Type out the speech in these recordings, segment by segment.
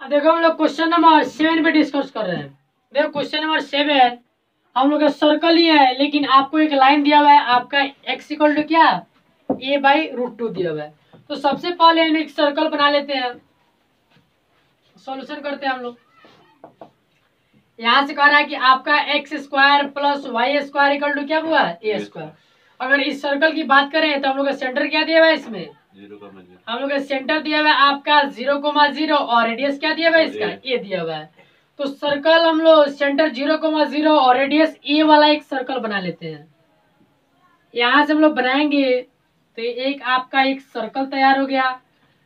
अब देखो हम लोग क्वेश्चन नंबर 7 पे डिस्कस कर रहे हैं। देखो क्वेश्चन नंबर 7 हम लोग का सर्कल ही है, लेकिन आपको एक लाइन दिया हुआ है, आपका x इक्वल टू क्या a/√2 दिया हुआ है। तो सबसे पहले हम एक सर्कल बना लेते हैं, सॉल्यूशन करते हैं हम लोग। यहाँ से कह रहा है कि आपका x² plus y² equal to क्या हुआ a²। अगर इस सर्कल की बात करें तो हम लोग का सेंटर क्या दिया हुआ है इसमें, हम लोग का सेंटर दिया हुआ है आपका 0,0 और रेडियस क्या दिया हुआ है इसका ए दिया हुआ है। तो सर्कल हम लोग सेंटर 0,0 और रेडियस ए वाला एक सर्कल बना लेते हैं। यहाँ से हम लोग बनाएंगे तो एक आपका एक सर्कल तैयार हो गया,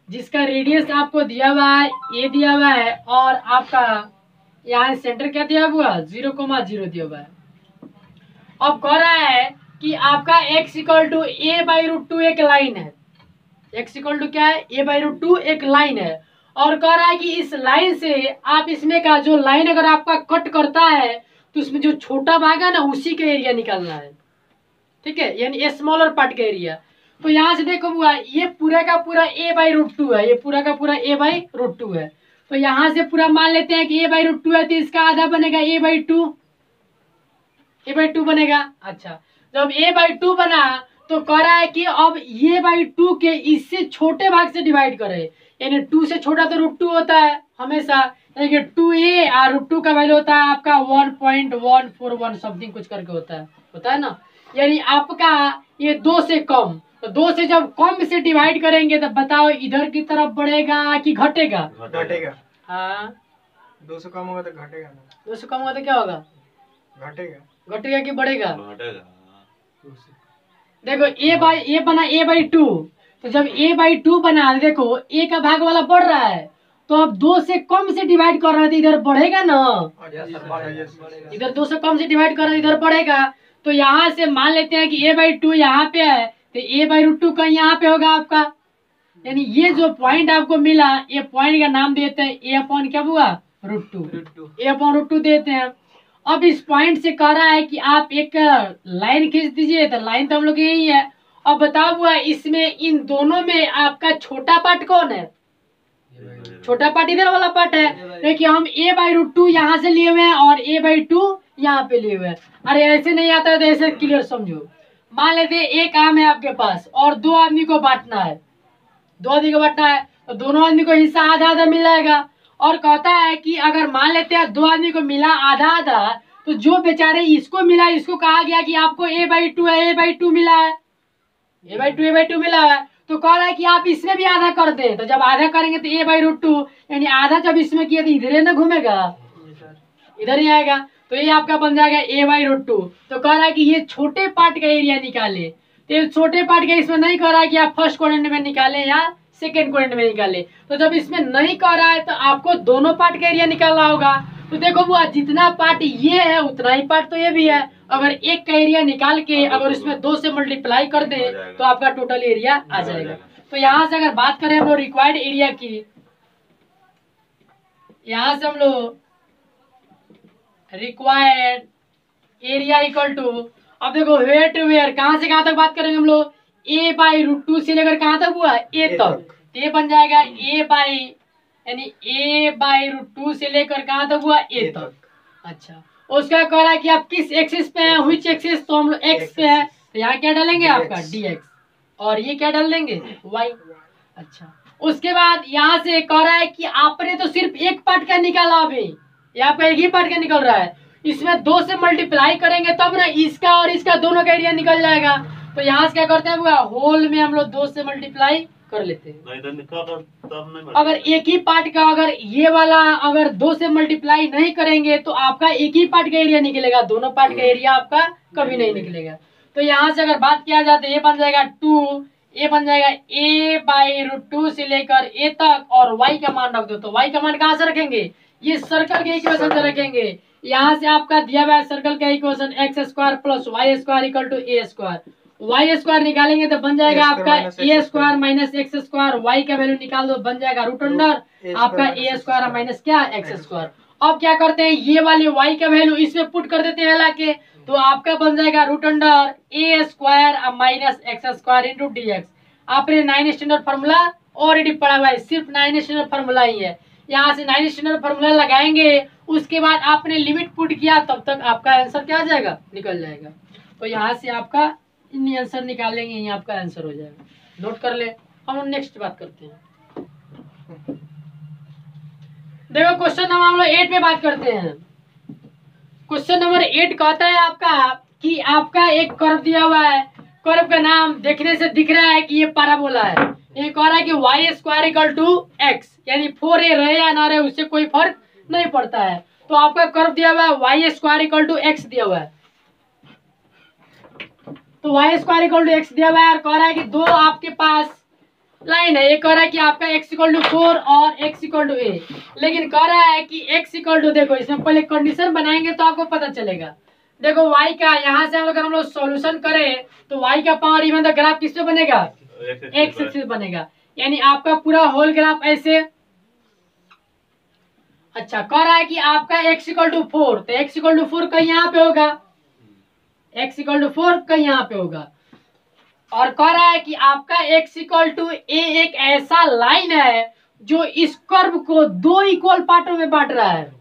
जिसका रेडियस आपको दिया हुआ है ए दिया हुआ है, और आपका यहाँ सेंटर क्या दिया हुआ 0,0 दिया हुआ है। अब कह रहा है कि आपका x इक्वल टू a/√2 एक लाइन है। x इक्वल टू क्या है a/√2 एक लाइन है, और कह रहा है कि इस लाइन से आप इसमें का जो लाइन अगर आपका कट करता है तो उसमें जो छोटा भाग है ना उसी का एरिया निकालना है, ठीक है, यानी स्मॉलर पार्ट का एरिया। तो यहाँ से देखो बुआ, ये पूरा का पूरा a/√2 है, ये पूरा का पूरा a/√2 है। तो यहाँ से पूरा मान लेते हैं कि a/√2 है, तो इसका आधा बनेगा a/2 बनेगा। अच्छा, जब a/2 बना तो कह रहा है कि अब a/2 के इससे छोटे भाग से डिवाइड करें, यानी 2 से छोटा तो √2 होता है हमेशा, यानी कि 2a और √2 का वैल्यू होता है आपका 1.141 समथिंग कुछ करके होता है ना, यानी आपका ये 2 से कम। तो 2 से जब कम से डिवाइड करेंगे तो बताओ इधर की तरफ बढ़ेगा कि घटेगा? घटेगा। हाँ, 2 से कम होगा तो घटेगा ना। 2 से कम होगा तो क्या होगा? घटेगा कि बढ़ेगा? देखो ए बना a/2, तो जब a/2 बना देखो a का भाग वाला बढ़ रहा है, तो अब 2 से कम से डिवाइड कर रहा है तो इधर बढ़ेगा ना, इधर 2 से कम से डिवाइड कर रहा है इधर बढ़ेगा। तो यहाँ से मान लेते हैं कि a/2 यहाँ पे है, तो a/√2 कहीं यहाँ पे होगा आपका, यानी ये जो पॉइंट आपको मिला ये पॉइंट का नाम देते हैं a/, क्या हुआ √2, a/√2 देते हैं। अब इस पॉइंट से कह रहा है कि आप एक लाइन खींच दीजिए, तो लाइन तो हम लोग यही है। अब बताओ हुआ इसमें इन दोनों में आपका छोटा पार्ट कौन है? छोटा पार्ट इधर वाला पार्ट है। देखिए हम a/√2 यहाँ से लिए हुए हैं और a/2 यहाँ पे लिए हुए हैं। अरे ऐसे नहीं आता है तो ऐसे क्लियर समझो। मान लेते हैं एक आम है आपके पास और 2 आदमी को बांटना है, 2 आदमी को बांटना है, तो दोनों आदमी को हिस्सा आधा आधा मिल जाएगा। और कहता है कि अगर मान लेते हैं 2 आदमी को मिला आधा आधा, तो जो बेचारे इसको मिला इसको कहा गया कि आपको a/2 है, a/2 मिला है, a/2 मिला है, तो कह रहा है कि आप इसमें भी आधा कर दें। तो जब आधा करेंगे तो a/√2, यानी आधा जब इसमें किया तो इधर ना घूमेगा, इधर ही आएगा, तो ये आपका बन जाएगा a/√2। तो कह रहा है कि ये छोटे पार्ट का एरिया निकाले, तो ये छोटे पार्ट का इसमें नहीं कह रहा है कि आप फर्स्ट क्वाड्रेंट में निकालें या सेकेंड क्वाड्रेंट में निकाले। तो जब इसमें नहीं कह रहा है तो आपको दोनों पार्ट का एरिया निकालना होगा। तो देखो वो जितना पार्ट ये है उतना ही पार्ट तो ये भी है। अगर एक का एरिया निकाल के अगर इसमें 2 से मल्टीप्लाई कर दे तो आपका टोटल एरिया आ जाएगा। तो यहाँ से अगर बात करें हम लोग रिक्वायर्ड एरिया की, यहाँ से हम लोग रिक्वायर्ड एरिया इक्वल टू, अब देखो वेयर टू वेयर कहाँ से कहाँ तक बात करेंगे हम लोग, a/√2 से लेकर कहाँ तक हुआ a तक, ये बन जाएगा यानी a/√2 से लेकर कहाँ तक हुआ a तक। अच्छा, उसका कह रहा है कि आप किस एक्सिस पे हैं, व्हिच एक्सिस, तो हम लोग x पे है, तो यहाँ क्या डालेंगे आपका dx, और ये क्या डाल देंगे y। अच्छा, उसके बाद यहाँ से कह रहा है कि आपने तो सिर्फ एक पार्ट का निकाला, अभी ये आपका एक ही पार्ट का निकल रहा है, इसमें 2 से मल्टीप्लाई करेंगे तब ना इसका और इसका दोनों का एरिया निकल जाएगा। तो यहाँ से क्या करते हैं बुआ, होल में हम लोग 2 से मल्टीप्लाई कर लेते हैं। अगर एक ही पार्ट का अगर ये वाला अगर 2 से मल्टीप्लाई नहीं करेंगे तो आपका एक ही पार्ट का एरिया निकलेगा, दोनों पार्ट का एरिया आपका कभी नहीं निकलेगा। तो यहाँ से अगर बात किया जाए तो ये बन जाएगा 2, ये बन जाएगा a/√2 से लेकर a तक, और y का मान रख दो। तो y का मान कहाँ से रखेंगे, ये सर्कल के इक्वेशन से रखेंगे। यहाँ से आपका दिया हुआ है सर्कल का equation x² plus y² equal to a²। y² निकालेंगे तो बन जाएगा आपका a² माइनस x², y का वैल्यू निकाल दो बन जाएगा √अंडर आपका a² माइनस क्या x²। अब क्या करते हैं, ये वाले y का वैल्यू इसमें पुट कर देते हैं लाके, तो आपका बन जाएगा √under a² minus x² into dx। आपने 9 स्टैंडर्ड फार्मूला ऑलरेडी पढ़ा हुआ है, सिर्फ 9 स्टैंडर्ड फार्मूला ही है। यहाँ से 9 स्टैंडर्ड फॉर्मूला लगाएंगे, उसके बाद आपने लिमिट पुट किया, तब तक आपका आंसर क्या आ जाएगा, निकल जाएगा। तो यहाँ से आपका इन आंसर निकालेंगे, ये आपका आंसर हो जाएगा। नोट कर ले। हम लोग नेक्स्ट बात करते हैं। देखो क्वेश्चन नंबर हम लोग 8 पे बात करते हैं। क्वेश्चन नंबर 8 कहता है आपका कि आपका एक कर्व दिया हुआ है, कर्व का नाम देखने से दिख रहा है कि ये पैराबोला है। ये कह रहा है कि y square equal to x, यानी 4a रहे या ना रहे उससे कोई फर्क नहीं पड़ता है। तो आपका कर्व दिया हुआ है y square equal to x दिया हुआ है। तो y square equal to x दिया हुआ है और कह रहा है कि दो आपके पास लाइन है। ये कह रहा है कि आपका x इक्वल टू 4 और x इक्वल टू a, लेकिन कह रहा है कि x इक्वल टू, देखो इसमें पहले कंडीशन बनाएंगे तो आपको पता चलेगा। देखो y का यहाँ से अगर हम लोग सॉल्यूशन करें तो y का पावर इवन द ग्राफ किस पे बनेगा, x एक्सिस बनेगा, यानी आपका पूरा होल ग्राफ ऐसे। अच्छा, कह रहा है कि आपका x इक्वल टू 4, तो x इक्वल टू 4 कहीं यहाँ पे होगा, x इक्वल टू 4 कहीं यहाँ पे होगा। और कह रहा है कि आपका x इक्वल टू a एक ऐसा लाइन है जो इस कर्व को दो इक्वल पार्टों में बांट रहा है।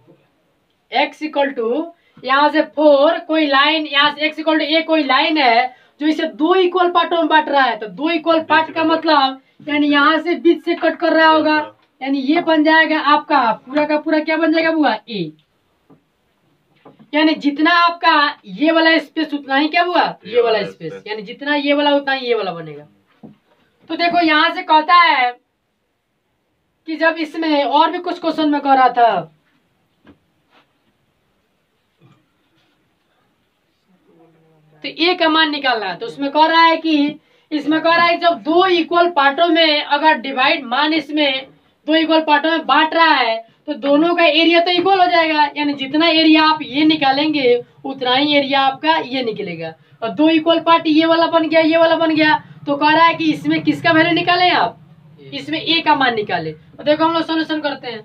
x इक्वल टू यहाँ से 4 कोई लाइन, यहाँ से x इक्वल टू a कोई लाइन है जो इसे दो इक्वल पार्टों में बांट रहा है। तो दो इक्वल पार्ट का मतलब यानी यहाँ से बीच से कट कर रहा होगा, यानी ये बन जाएगा आपका पूरा का पूरा क्या बन जाएगा बुआ, a। यानी जितना आपका ये वाला स्पेस उतना ही क्या हुआ, ये वाला स्पेस, यानी जितना ये वाला उतना ही ये वाला बनेगा। तो देखो यहाँ से कहता है कि जब इसमें और भी कुछ क्वेश्चन में कह रहा था, तो ए का मान निकालना है। तो उसमें कह रहा है कि इसमें कह रहा है जब दो इक्वल पार्टों में अगर डिवाइड मान इसमें दो इक्वल पार्टों में बांट रहा है तो दोनों का एरिया तो इक्वल हो जाएगा, यानी जितना एरिया आप ये निकालेंगे उतना ही एरिया आपका ये निकलेगा। और दो इक्वल पार्ट ये वाला बन गया, ये वाला बन गया। तो कह रहा है कि इसमें किसका वैल्यू निकाले आप, इसमें ए का मान निकाले। तो देखो हम लोग सोल्यूशन करते हैं।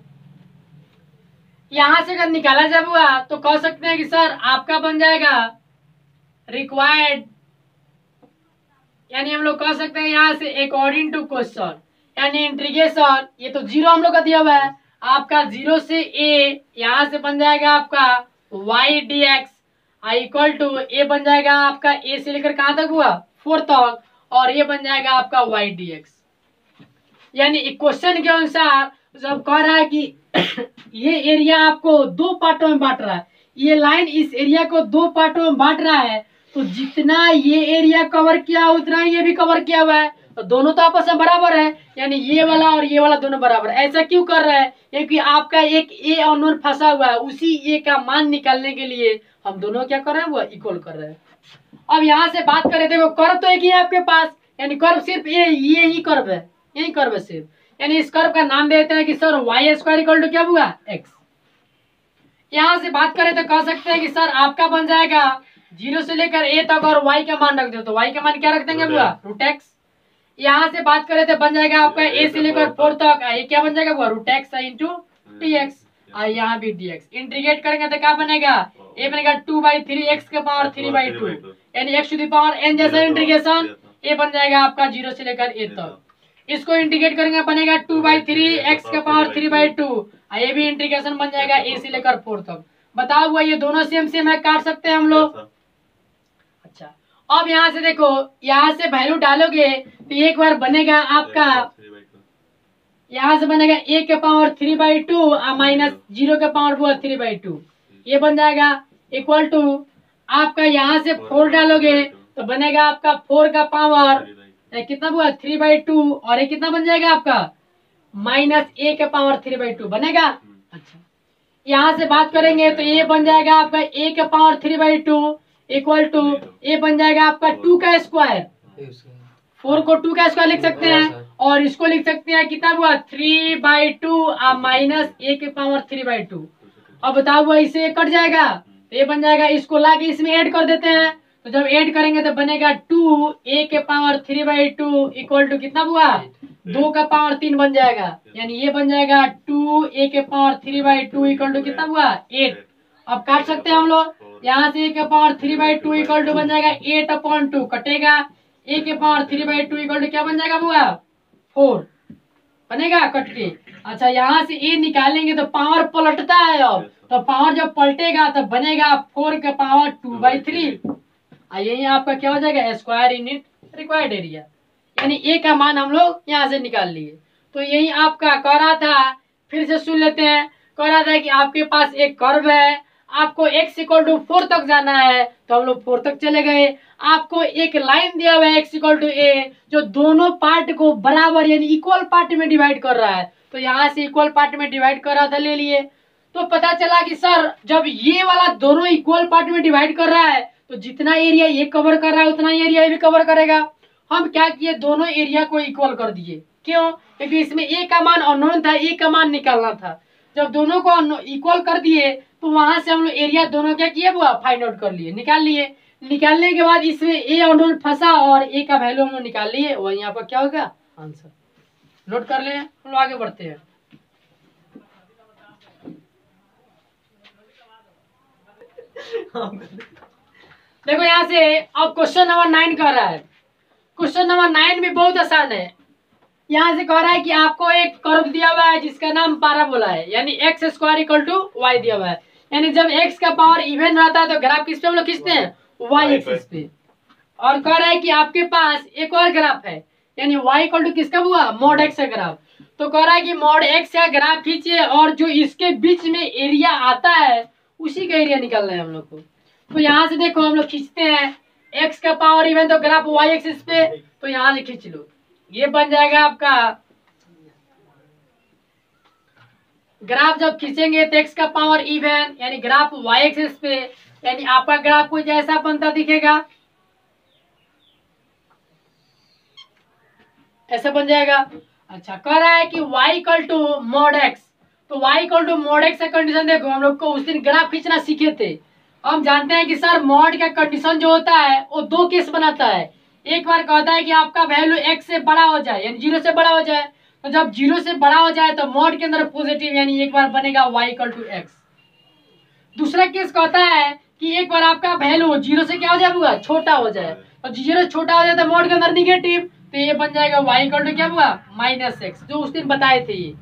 यहाँ से अगर निकाला जब हुआ तो कह सकते हैं कि सर आपका बन जाएगा रिक्वायर्ड, यानी हम लोग कह सकते हैं यहाँ से अकॉर्डिंग टू क्वेश्चन, यानी इंटीग्रेशन, ये तो 0 हम लोग का दिया हुआ है, आपका 0 से a, यहाँ से बन जाएगा आपका y dx equal to a बन जाएगा आपका a से लेकर कहाँ तक हुआ 4 तक, और ये बन जाएगा आपका y dx। यानी क्वेश्चन के अनुसार जब कह रहा है कि ये एरिया आपको दो पार्टों में बांट रहा है, ये लाइन इस एरिया को दो पार्टों में बांट रहा है, तो जितना ये एरिया कवर किया उतना ये भी कवर किया हुआ है, तो दोनों तो आपस में बराबर है, यानी ये वाला और ये वाला दोनों बराबर। ऐसा क्यों कर रहा है, क्योंकि आपका एक ए अननोन फंसा हुआ है, उसी ए का मान निकालने के लिए हम दोनों क्या कर रहे हैं, वो इक्वल कर रहे हैं। अब यहाँ से बात करें, देखो कर्व तो एक ही है आपके पास, यानी कर्व सिर्फ ये ही कर्व है, यही कर्व है सिर्फ, यानी इस कर्व का नाम देते हैं कि sir y square equal to क्या हुआ, एक्स। यहाँ से बात करें तो कह सकते हैं कि सर आपका बन जाएगा 0 से लेकर a तक और y का मान रख दो, तो y का मान क्या रख देंगे हुआ रूट एक्स। यहाँ से बात करें तो बन जाएगा आपका a से लेकर 4 तक, ये क्या बन जाएगा हुआ रूट एक्स इंटू dx, यहाँ भी dx। इंटीग्रेट करेंगे तो क्या बनेगा, a बनेगा 2/3 x के पावर 3/2, यानी x to the power n जैसा इंटीग्रेशन, a बन जाएगा आपका 0 से लेकर a तक। इसको इंटीग्रेट करेंगे बनेगा 2/3 x के पावर 3/2, ये भी इंटीग्रेशन बन जाएगा a से लेकर 4 तक। बताओ हुआ ये दोनों सेम सेम है, काट सकते हैं हम लोग। अच्छा, अब यहाँ से देखो, यहाँ से वैल्यू डालोगे तो एक बार बनेगा आपका, यहाँ से बनेगा a के पावर 3/2 माइनस 0 के पावर 3/2, ये बन जाएगा इक्वल टू आपका यहाँ से 4 डालोगे तो बनेगा आपका 4 का पावर कितना हुआ 3/2, और ये कितना बन जाएगा आपका माइनस a के पावर 3/2 बनेगा। अच्छा, यहाँ से बात करेंगे तो ये बन जाएगा आपका a के पावर 3/2 इक्वल टू ये बन जाएगा आपका 2 का स्क्वायर, 4 को 2 का स्क्वायर लिख सकते हैं, और इसको लिख सकते हैं कितना हुआ 3/2 माइनस a के पावर 3/2। अब बताओ हुआ इसे कट जाएगा तो ये बन जाएगा, इसको लाके इसमें ऐड कर देते हैं, तो जब ऐड करेंगे तो बनेगा 2a के पावर 3/2 इक्वल टू कितना हुआ 2 का पावर 3 बन जाएगा, यानी ये बन जाएगा 2a के पावर 3/2 इक्वल टू कितना हुआ 8। अब काट सकते हैं हम लोग, यहाँ से a के पावर 3/2 इक्वल टू बन जाएगा 8/2 कटेगा, a के पावर 3/2 इक्वल टू क्या बन जाएगा हुआ 4 बनेगा कट के। अच्छा, यहाँ से ए निकालेंगे तो पावर पलटता है। अब तो पावर जब पलटेगा तो बनेगा 4 का पावर 2/3। यही आपका क्या हो जाएगा, स्क्वायर यूनिट रिक्वायर्ड एरिया। यानी ए का मान हम लोग यहाँ से निकाल लिए। तो यही आपका कह रहा था, फिर से सुन लेते हैं। कह रहा था कि आपके पास एक कर्व है, आपको x = 4 तक जाना है, तो हम लोग 4 तक चले गए। आपको एक लाइन दिया हुआ है x = a, जो दोनों पार्ट को बराबर यानी इक्वल पार्ट में डिवाइड कर रहा है। तो यहाँ से इक्वल पार्ट में डिवाइड कर रहा था, ले लिए। तो पता चला कि सर जब ये वाला दोनों इक्वल पार्ट में डिवाइड कर रहा है तो जितना एरिया ये कवर कर रहा है उतना एरिया ये भी कवर करेगा। हम क्या किए, दोनों एरिया को इक्वल कर दिए। क्यों? क्योंकि इसमें ए का मान अननोन था, ए का मान निकालना था। जब दोनों को इक्वल कर दिए तो वहां से हम लोग एरिया दोनों क्या किए, वो फाइंड आउट कर लिए, निकाल लिए। निकालने के बाद इसमें ए अननोन फंसा और ए का वैल्यू हम लोग निकाल लिए। वही यहाँ पर क्या होगा, आंसर। नोट कर ले, हम लोग आगे बढ़ते हैं। देखो यहाँ से अब क्वेश्चन नंबर 9 कर रहा है। क्वेश्चन नंबर 9 भी बहुत आसान है। यहाँ से कह रहा है कि आपको एक कर्व दिया हुआ है जिसका नाम पैराबोला है, यानी x² = y दिया हुआ है। यानी जब x का पावर इवन रहता है तो ग्राफ किस पे हम लोग खींचते हैं, y एक्सिस पे। और कह रहा है कि आपके पास एक और ग्राफ है, यानी y = किसका हुआ, mod x का ग्राफ। तो कह रहा है कि mod x का ग्राफ खींचिए और जो इसके बीच में एरिया आता है उसी का एरिया निकालना है हम लोग को। तो यहाँ से देखो हम लोग खींचते हैं, x का पावर इवन तो ग्राफ y एक्सिस पे, तो यहाँ से खींच लो। ये बन जाएगा आपका ग्राफ। जब खींचेंगे तो x का पावर इवन यानी ग्राफ y एक्सिस पे, यानी आपका ग्राफ कुछ ऐसा बनता दिखेगा, ऐसा बन जाएगा। अच्छा, कह रहा है कि y = mod x। तो y = mod x का कंडीशन देखो, हम लोग को उस दिन ग्राफ खींचना सीखे थे। हम जानते हैं कि सर मॉड का कंडीशन जो होता है वो 2 केस बनाता है। एक बार कहता है कि आपका वैल्यू x से बड़ा हो जाए, यानी 0 से बड़ा हो जाए। तो जब 0 से बड़ा हो जाए तो मॉड के अंदर पॉजिटिव, यानी एक बार बनेगा y = x। दूसरा केस कहता है कि एक बार आपका वैल्यू 0 से क्या हो जाएगा, छोटा हो जाए। और 0 छोटा हो जाए तो मॉड के अंदर निगेटिव, तो ये बन जाएगा y = क्या हुआ, -x, जो उस दिन बताए थे ये।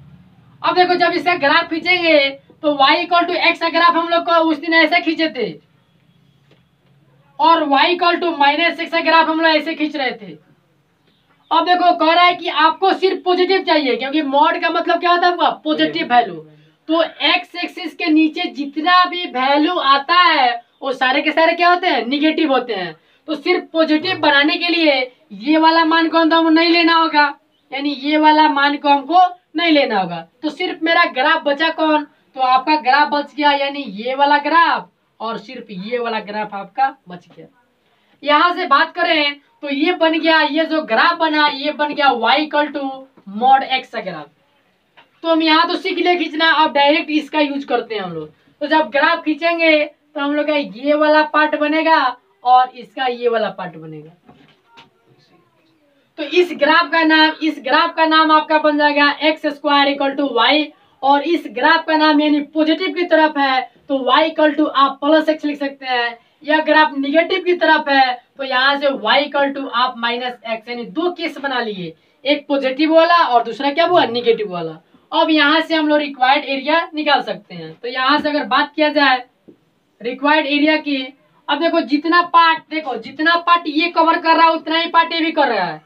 अब देखो जब इसका ग्राफ खींचेंगे तो y = x का ग्राफ हम लोग को उस दिन ऐसे खींचे थे, और y = -x का ग्राफ हम लोग ऐसे खींच रहे थे। अब देखो कह रहा है कि आपको सिर्फ पॉजिटिव चाहिए, क्योंकि मॉड का मतलब क्या होता है, पॉजिटिव वैल्यू। तो x एक्सिस के नीचे जितना भी वैल्यू आता है वो सारे के सारे क्या होते हैं, निगेटिव होते हैं। तो सिर्फ पॉजिटिव बनाने के लिए ये वाला मान को हमको नहीं लेना होगा, यानी ये वाला मान को हमको नहीं लेना होगा। तो सिर्फ मेरा ग्राफ बचा कौन, तो आपका ग्राफ बच गया, यानी ये वाला ग्राफ, और सिर्फ ये वाला ग्राफ आपका बच गया। यहाँ से बात करें तो ये बन गया, ये जो ग्राफ बना ये बन गया y = mod x का ग्राफ। तो हम यहाँ तो सीख ले खींचना, अब डायरेक्ट इसका यूज करते हैं हम लोग। तो जब ग्राफ खींचेंगे तो हम लोग का ये वाला पार्ट बनेगा और इसका ये वाला पार्ट बनेगा। तो इस ग्राफ का नाम आपका बन जाएगा x² = y, और इस ग्राफ का नाम यानी पॉजिटिव की तरफ है तो y = आप +x लिख सकते हैं। यह ग्राफ निगेटिव की तरफ है तो यहाँ से y = आप -x, यानी 2 केस बना लिए, एक पॉजिटिव वाला और दूसरा क्या हुआ, निगेटिव वाला। अब यहाँ से हम लोग रिक्वायर्ड एरिया निकाल सकते हैं। तो यहाँ से अगर बात किया जाए रिक्वायर्ड एरिया की, अब देखो जितना पार्ट ये कवर कर रहा है उतना ही पार्ट ये भी कर रहा है।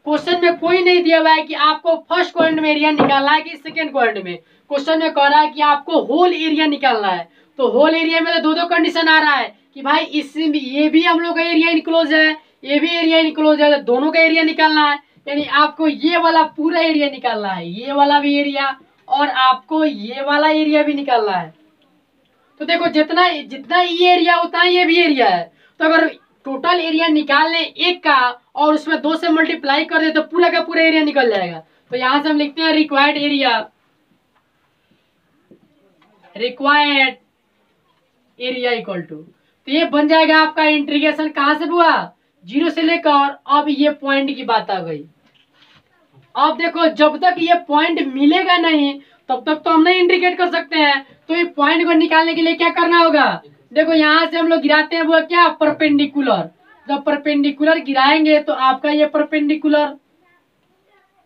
क्वेश्चन में कोई नहीं दिया हुआ है कि आपको फर्स्ट क्वाड्रेंट में एरिया निकालना है कि सेकंड क्वाड्रेंट में। क्वेश्चन में कह रहा है कि आपको होल एरिया निकालना है। तो होल एरिया में तो 2 कंडीशन आ रहा है कि भाई इसमें ये भी हम लोग का एरिया इनक्लोज है, ये भी एरिया इनक्लोज है, तो दोनों का एरिया निकालना है। यानी आपको ये वाला पूरा एरिया निकालना है, ये वाला भी एरिया, और आपको ये वाला एरिया भी निकालना है। तो देखो जितना ये एरिया उतना ये भी एरिया है। तो अगर टोटल एरिया निकाल लें 1 का और उसमें 2 से मल्टीप्लाई कर दे तो पूरा का पूरा एरिया निकल जाएगा। तो यहां से हम लिखते हैं रिक्वायर्ड एरिया इक्वल टू, तो ये बन जाएगा आपका इंटीग्रेशन कहां से हुआ, 0 से लेकर अब ये पॉइंट की बात आ गई। अब देखो जब तक ये पॉइंट मिलेगा नहीं तब तक तो हम नहीं इंडिकेट कर सकते हैं। तो ये पॉइंट को निकालने के लिए क्या करना होगा, देखो यहाँ से हम लोग गिराते हैं वो क्या, परपेंडिकुलर। जब परपेंडिकुलर गिराएंगे तो आपका ये परपेंडिकुलर,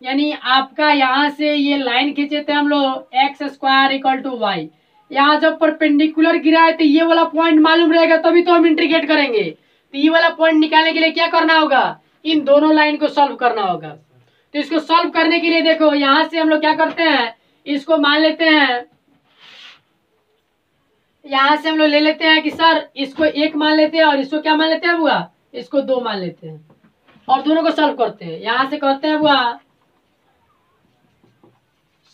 यानी आपका यहाँ से ये लाइन खींचे थे हम लोग x square equal to y. यहाँ जब परपेंडिकुलर गिरा है तो ये वाला पॉइंट मालूम रहेगा तभी तो हम इंटीग्रेट करेंगे। तो ये वाला पॉइंट निकालने के लिए क्या करना होगा, इन दोनों लाइन को सॉल्व करना होगा। तो इसको सॉल्व करने के लिए देखो यहाँ से हम लोग क्या करते हैं, इसको मान लेते हैं, यहाँ से हम लोग ले लेते हैं कि सर इसको 1 मान लेते हैं और इसको क्या मान लेते हैं बुआ, इसको 2 मान लेते हैं और दोनों को सॉल्व करते हैं। यहाँ से करते हैं बुआ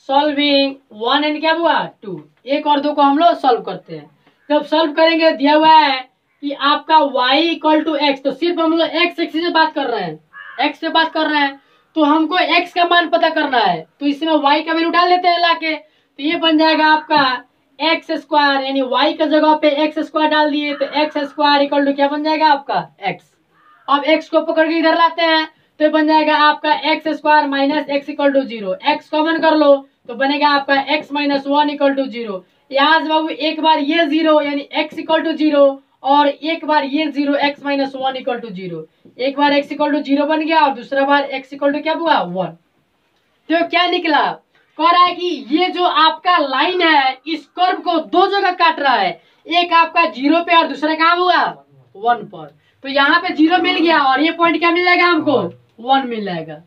सॉल्विंग 1 एंड क्या हुआ 2, 1 और 2 को हम लोग सॉल्व करते हैं। जब सॉल्व करेंगे दिया हुआ है कि आपका y इक्वल टू एक्स, तो सिर्फ हम लोग x एक्सिस से बात कर रहे हैं, x से बात कर रहे हैं, तो हमको x का मान पता करना है। तो इसमें y का वैल्यू डाल देते हैं लाके, तो ये बन जाएगा आपका एक्स स्क्वायर, यानी y का जगह पे एक्स स्क्वायर डाल दिए तो एक्स स्क्वायर इक्वल टू क्या बन जाएगा आपका x। अब x को पकड़ के इधर लाते हैं तो बन जाएगा आपका x square minus x equal to 0, x common कर लो तो बनेगा आपका x माइनस 1 इक्वल टू 0। यहाँ से बाबू एक बार ये 0 यानी x इक्वल टू 0 और एक बार ये 0 x माइनस 1 इक्वल टू 0, एक बार x इक्वल टू 0 बन गया और दूसरा बार x इक्वल टू क्या हुआ 1। तो क्या निकला, कह रहा है कि ये जो आपका लाइन है इस कर्व को 2 जगह काट रहा है, एक आपका 0 पे और दूसरा कहाँ हुआ 1 पर। तो यहाँ पे 0 मिल गया और ये पॉइंट क्या मिल जाएगा हमको 1 मिल जाएगा।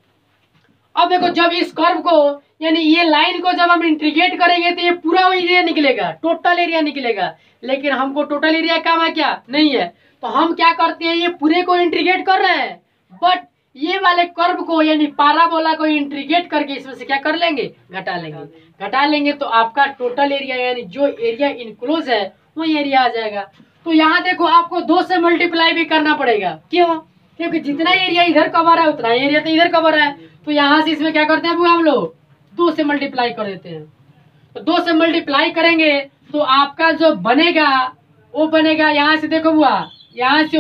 अब देखो जब इस कर्व को यानी ये लाइन को जब हम इंटीग्रेट करेंगे तो ये पूरा एरिया निकलेगा, टोटल एरिया निकलेगा, लेकिन हमको टोटल एरिया काम है क्या नहीं है। तो हम क्या करते हैं, ये पूरे को इंटीग्रेट कर रहे हैं बट ये वाले कर्व को यानी पाराबोला को इंटीग्रेट करके इसमें से क्या कर लेंगे घटा लेंगे तो आपका टोटल एरिया यानी जो एरिया इनक्लोज है वही एरिया आ जाएगा। तो यहाँ देखो आपको 2 से मल्टीप्लाई भी करना पड़ेगा, क्यों, क्योंकि जितना एरिया इधर कवर है उतना एरिया तो इधर कवर है। तो यहाँ से इसमें क्या करते हैं हम लोग 2 से मल्टीप्लाई कर देते हैं। तो 2 से मल्टीप्लाई करेंगे तो आपका जो बनेगा वो बनेगा, यहाँ से देखो बुआ यहाँ से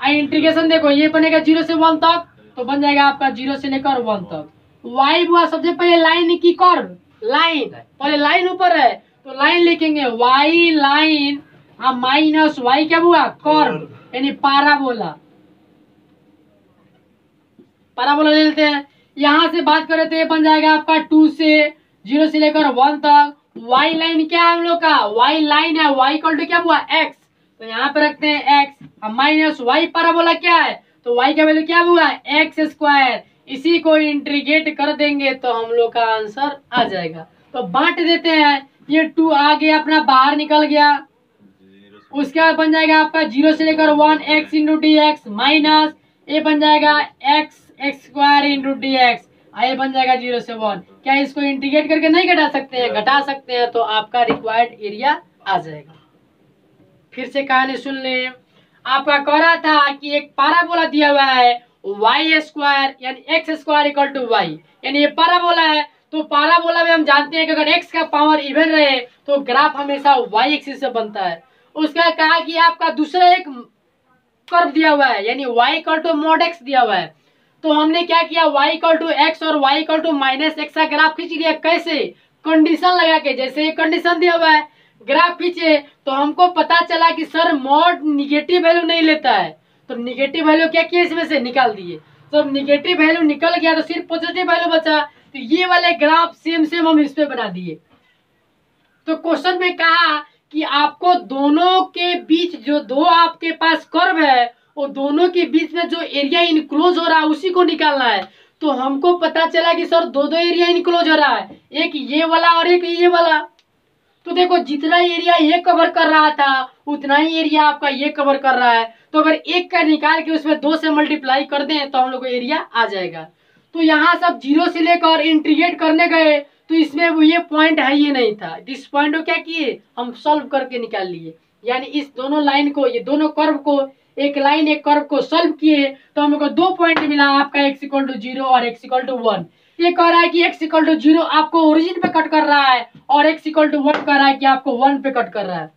y इंटीग्रेशन देखो ये बनेगा 0 से 1 तक, तो बन जाएगा आपका 0 से लेकर 1 तक। y बुआ सबसे पहले लाइन की कर्व, लाइन पहले लाइन ऊपर है तो लाइन लिखेंगे y लाइन माइनस y क्या हुआ कर्व यानी पाराबोला ले लेते हैं। यहाँ से बात करें तो ये बन जाएगा आपका 2 से 0 से लेकर 1 तक। y लाइन क्या है हम लोग का, y लाइन है y इक्वल टू क्या हुआ x, तो यहाँ पे रखते हैं x माइनस y पाराबोला क्या है तो y का वैल्यू क्या हुआ एक्स स्क्वायर, इसी को इंटीग्रेट कर देंगे तो हम लोग का आंसर आ जाएगा। तो बांट देते हैं, ये 2 आगे अपना बाहर निकल गया, उसके बाद बन जाएगा आपका 0 से लेकर 1 x into D x minus ये बन जाएगा x square into D x, ये बन जाएगा 0 से 1। क्या इसको इंटीग्रेट करके नहीं घटा सकते हैं, घटा सकते हैं, तो आपका रिक्वायर्ड एरिया आ जाएगा। फिर से कहानी सुन ले, आपका कह रहा था कि एक पाराबोला दिया हुआ है y स्क्वायर यानी x square equal to y, यानी ये पाराबोला है। तो पाराबोला में हम जानते हैं कि अगर x का पावर इवन रहे तो ग्राफ हमेशा y एक्सिस से बनता है। उसका कहा कि आपका दूसरा एक कर्व दिया हुआ है यानी y equal to mod x दिया हुआ है, तो हमने क्या किया y इक्वल टू एक्स और y equal to minus x का ग्राफ खींच लिया। कैसे, कंडीशन लगा के, जैसे ये कंडीशन दिया हुआ है ग्राफ खींचे तो हमको पता चला कि सर मॉड निगेटिव वैल्यू नहीं लेता है, तो निगेटिव वैल्यू क्या किया इसमें से निकाल दिए। तो निगेटिव वैल्यू निकल गया तो सिर्फ पॉजिटिव वैल्यू बचा, तो ये वाले ग्राफ सेम हम इस पे बना दिए। तो क्वेश्चन में कहा कि आपको दोनों के बीच जो 2 आपके पास कर्व है वो दोनों के बीच में जो एरिया इनक्लोज हो रहा है उसी को निकालना है। तो हमको पता चला कि सर 2 एरिया इनक्लोज हो रहा है, एक ये वाला और एक ये वाला। तो देखो जितना एरिया ये कवर कर रहा था उतना ही एरिया आपका ये कवर कर रहा है, तो अगर एक का निकाल के उसमें 2 से मल्टीप्लाई कर दें तो हम लोग को एरिया आ जाएगा। तो यहाँ सब 0 से लेकर इंटीग्रेट करने गए तो इसमें वो ये पॉइंट है ये नहीं था, इस पॉइंट को क्या किए हम सॉल्व करके निकाल लिए, यानी इस दोनों लाइन को, ये दोनों कर्व को, एक लाइन एक कर्व को सॉल्व किए तो हमको 2 पॉइंट मिला, आपका x इक्वल टू 0 और x इक्वल टू 1। ये कह रहा है कि x इक्वल टू 0 आपको ओरिजिन पे कट कर रहा है और x इक्वल टू 1 कह रहा है कि आपको 1 पे कट कर रहा है,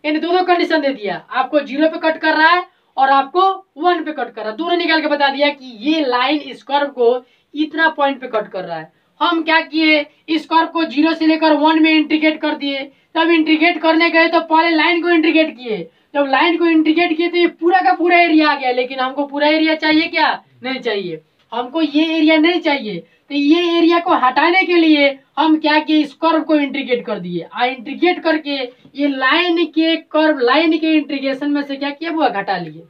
यानी दोनों कंडीशन दे दिया, आपको 0 पे कट कर रहा है और आपको 1 पे कट कर रहा है, दोनों निकाल के बता दिया कि ये लाइन इस कर्व को इतना पॉइंट पे कट कर रहा है। हम क्या किए, इस कर्व को 0 से लेकर 1 में इंटीग्रेट कर दिए। तब इंटीग्रेट करने गए तो पहले लाइन को इंटीग्रेट किए, जब लाइन को इंटीग्रेट किए तो ये पूरा का पूरा एरिया आ गया, लेकिन हमको पूरा एरिया चाहिए क्या नहीं चाहिए, हमको ये एरिया नहीं चाहिए, तो ये एरिया को हटाने के लिए हम क्या किए, इस कर्व को इंटीग्रेट कर दिए। इंटीग्रेट करके ये लाइन के कर्व, लाइन के इंटीग्रेशन में से क्या किया, वो घटा लिए।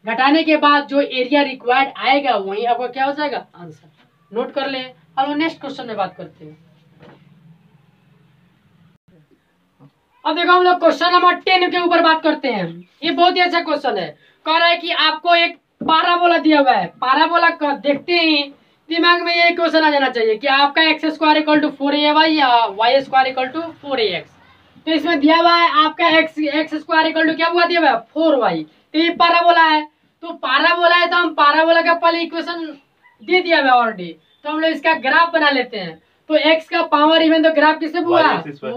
घटाने के बाद जो एरिया रिक्वायर्ड आएगा वही आपका क्या हो जाएगा, आंसर। नोट कर ले। अब नेक्स्ट क्वेश्चन में बात करते हैं। अब देखो हम लोग क्वेश्चन नंबर 10 के ऊपर बात करते हैं। ये बहुत ही अच्छा क्वेश्चन है। कह रहा है कि आपको एक पाराबोला दिया हुआ है। पाराबोला का देखते ही दिमाग में ये क्वेश्चन आ जाना चाहिए कि आपका x² = 4ay या y² = 4ax। तो इसमें दिया हुआ है आपका x² = क्या हुआ, दिया हुआ है 4y। तो ये पाराबोला है, तो पाराबोला है तो हम पाराबोला का पहले इक्वेशन दे दिया हुआ ऑलरेडी। तो हम लोग इसका ग्राफ बना लेते हैं। तो x का पावर इवन तो ग्राफ किससे हुआ,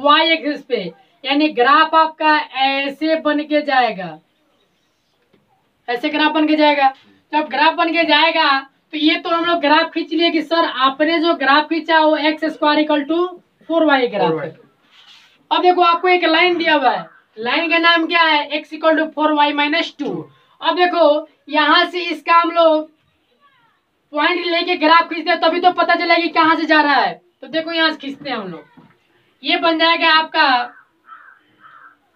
y एक्सिस पे, यानी ग्राफ आपका ऐसे बन के जाएगा, ऐसे ग्राफ बन के जाएगा। जब ग्राफ बन के जाएगा तो ये तो हम लोग ग्राफ खींच लिए कि सर आपने जो ग्राफ खींचा वो x² = 4y ग्राफ है। अब देखो आपको एक लाइन दिया हुआ है, लाइन का नाम क्या है, x = 4y - 2। अब देखो यहाँ से इसका हम लोग पॉइंट लेके ग्राफ खींचते हैं तभी तो पता चलेगा कि कहाँ से जा रहा है। तो देखो यहाँ से खींचते हैं हम लोग, ये बन जाएगा आपका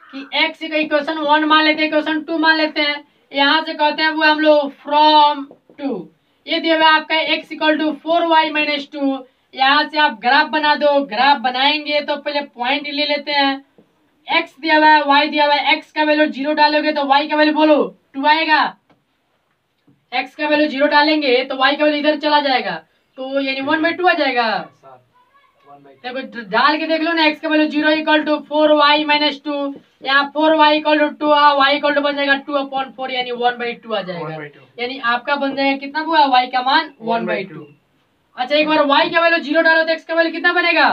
कि x का इक्वेशन 1 मान लेते हैं, इक्वेशन 2 मान लेते हैं। यहाँ से कहते हैं वो हम लोग फ्रॉम 2, ये दिया हुआ आपका x = 4y - 2। यहाँ से आप ग्राफ बना दो। ग्राफ बनाएंगे तो पहले पॉइंट ले लेते हैं, x दिया हुआ है, y दिया हुआ है। x का वैल्यू 0 डालोगे तो y का वैल्यू बोलो 2 आएगा। x का वैल्यू 0 डालेंगे तो y का वैल्यू इधर चला जाएगा, तो यानी 1/2 आ जाएगा। देखो डाल के देख लो ना, x का वैल्यू 0 = 4y - 2, यहाँ 4y = 2, y = बन जाएगा 2/4 यानी 1/2 आ जाएगा। यानी आपका बन जाएगा कितना हुआ, y का मान 1/2। अच्छा एक बार y का वैल्यू 0 डालो तो x का वैल्यू कितना बनेगा,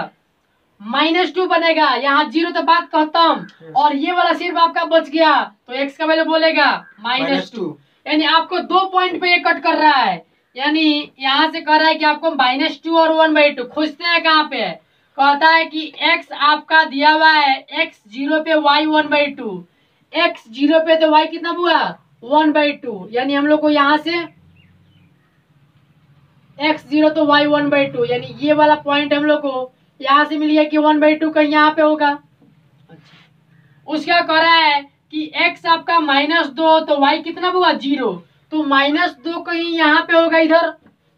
-2 बनेगा। यहाँ 0 तो बात खत्म, और ये वाला सिर्फ आपका बच गया, तो x का वैल्यू बोलेगा -2। यानी आपको 2 पॉइंट पे ये कट कर रहा है। यानी यहाँ से कह रहा है कि आपको -2 और 1/2 खोजते हैं कहाँ पे है। कहता है कि x आपका दिया हुआ है, x 0 पे y 1/2, x 0 पे तो y कितना हुआ 1/2। यानी हम लोग को यहाँ से x 0 तो y 1/2, यानी ये वाला पॉइंट हम लोग को यहाँ से मिल गया कि 1/2 कहीं यहाँ पे होगा। अच्छा उसका कह रहा है कि x आपका -2 तो y कितना हुआ 0, तो -2 कहीं यहाँ पे होगा इधर।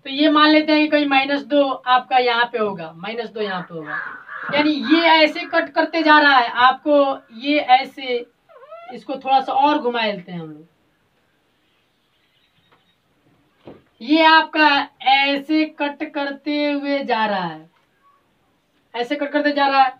तो ये मान लेते हैं कि कहीं -2 आपका यहाँ पे होगा, -2 यहाँ पे होगा। यानी ये ऐसे कट करते जा रहा है आपको, ये ऐसे, इसको थोड़ा सा और घुमा लेते हैं हम लोग। ये आपका ऐसे कट करते हुए जा रहा है, ऐसे कट करते जा रहा है।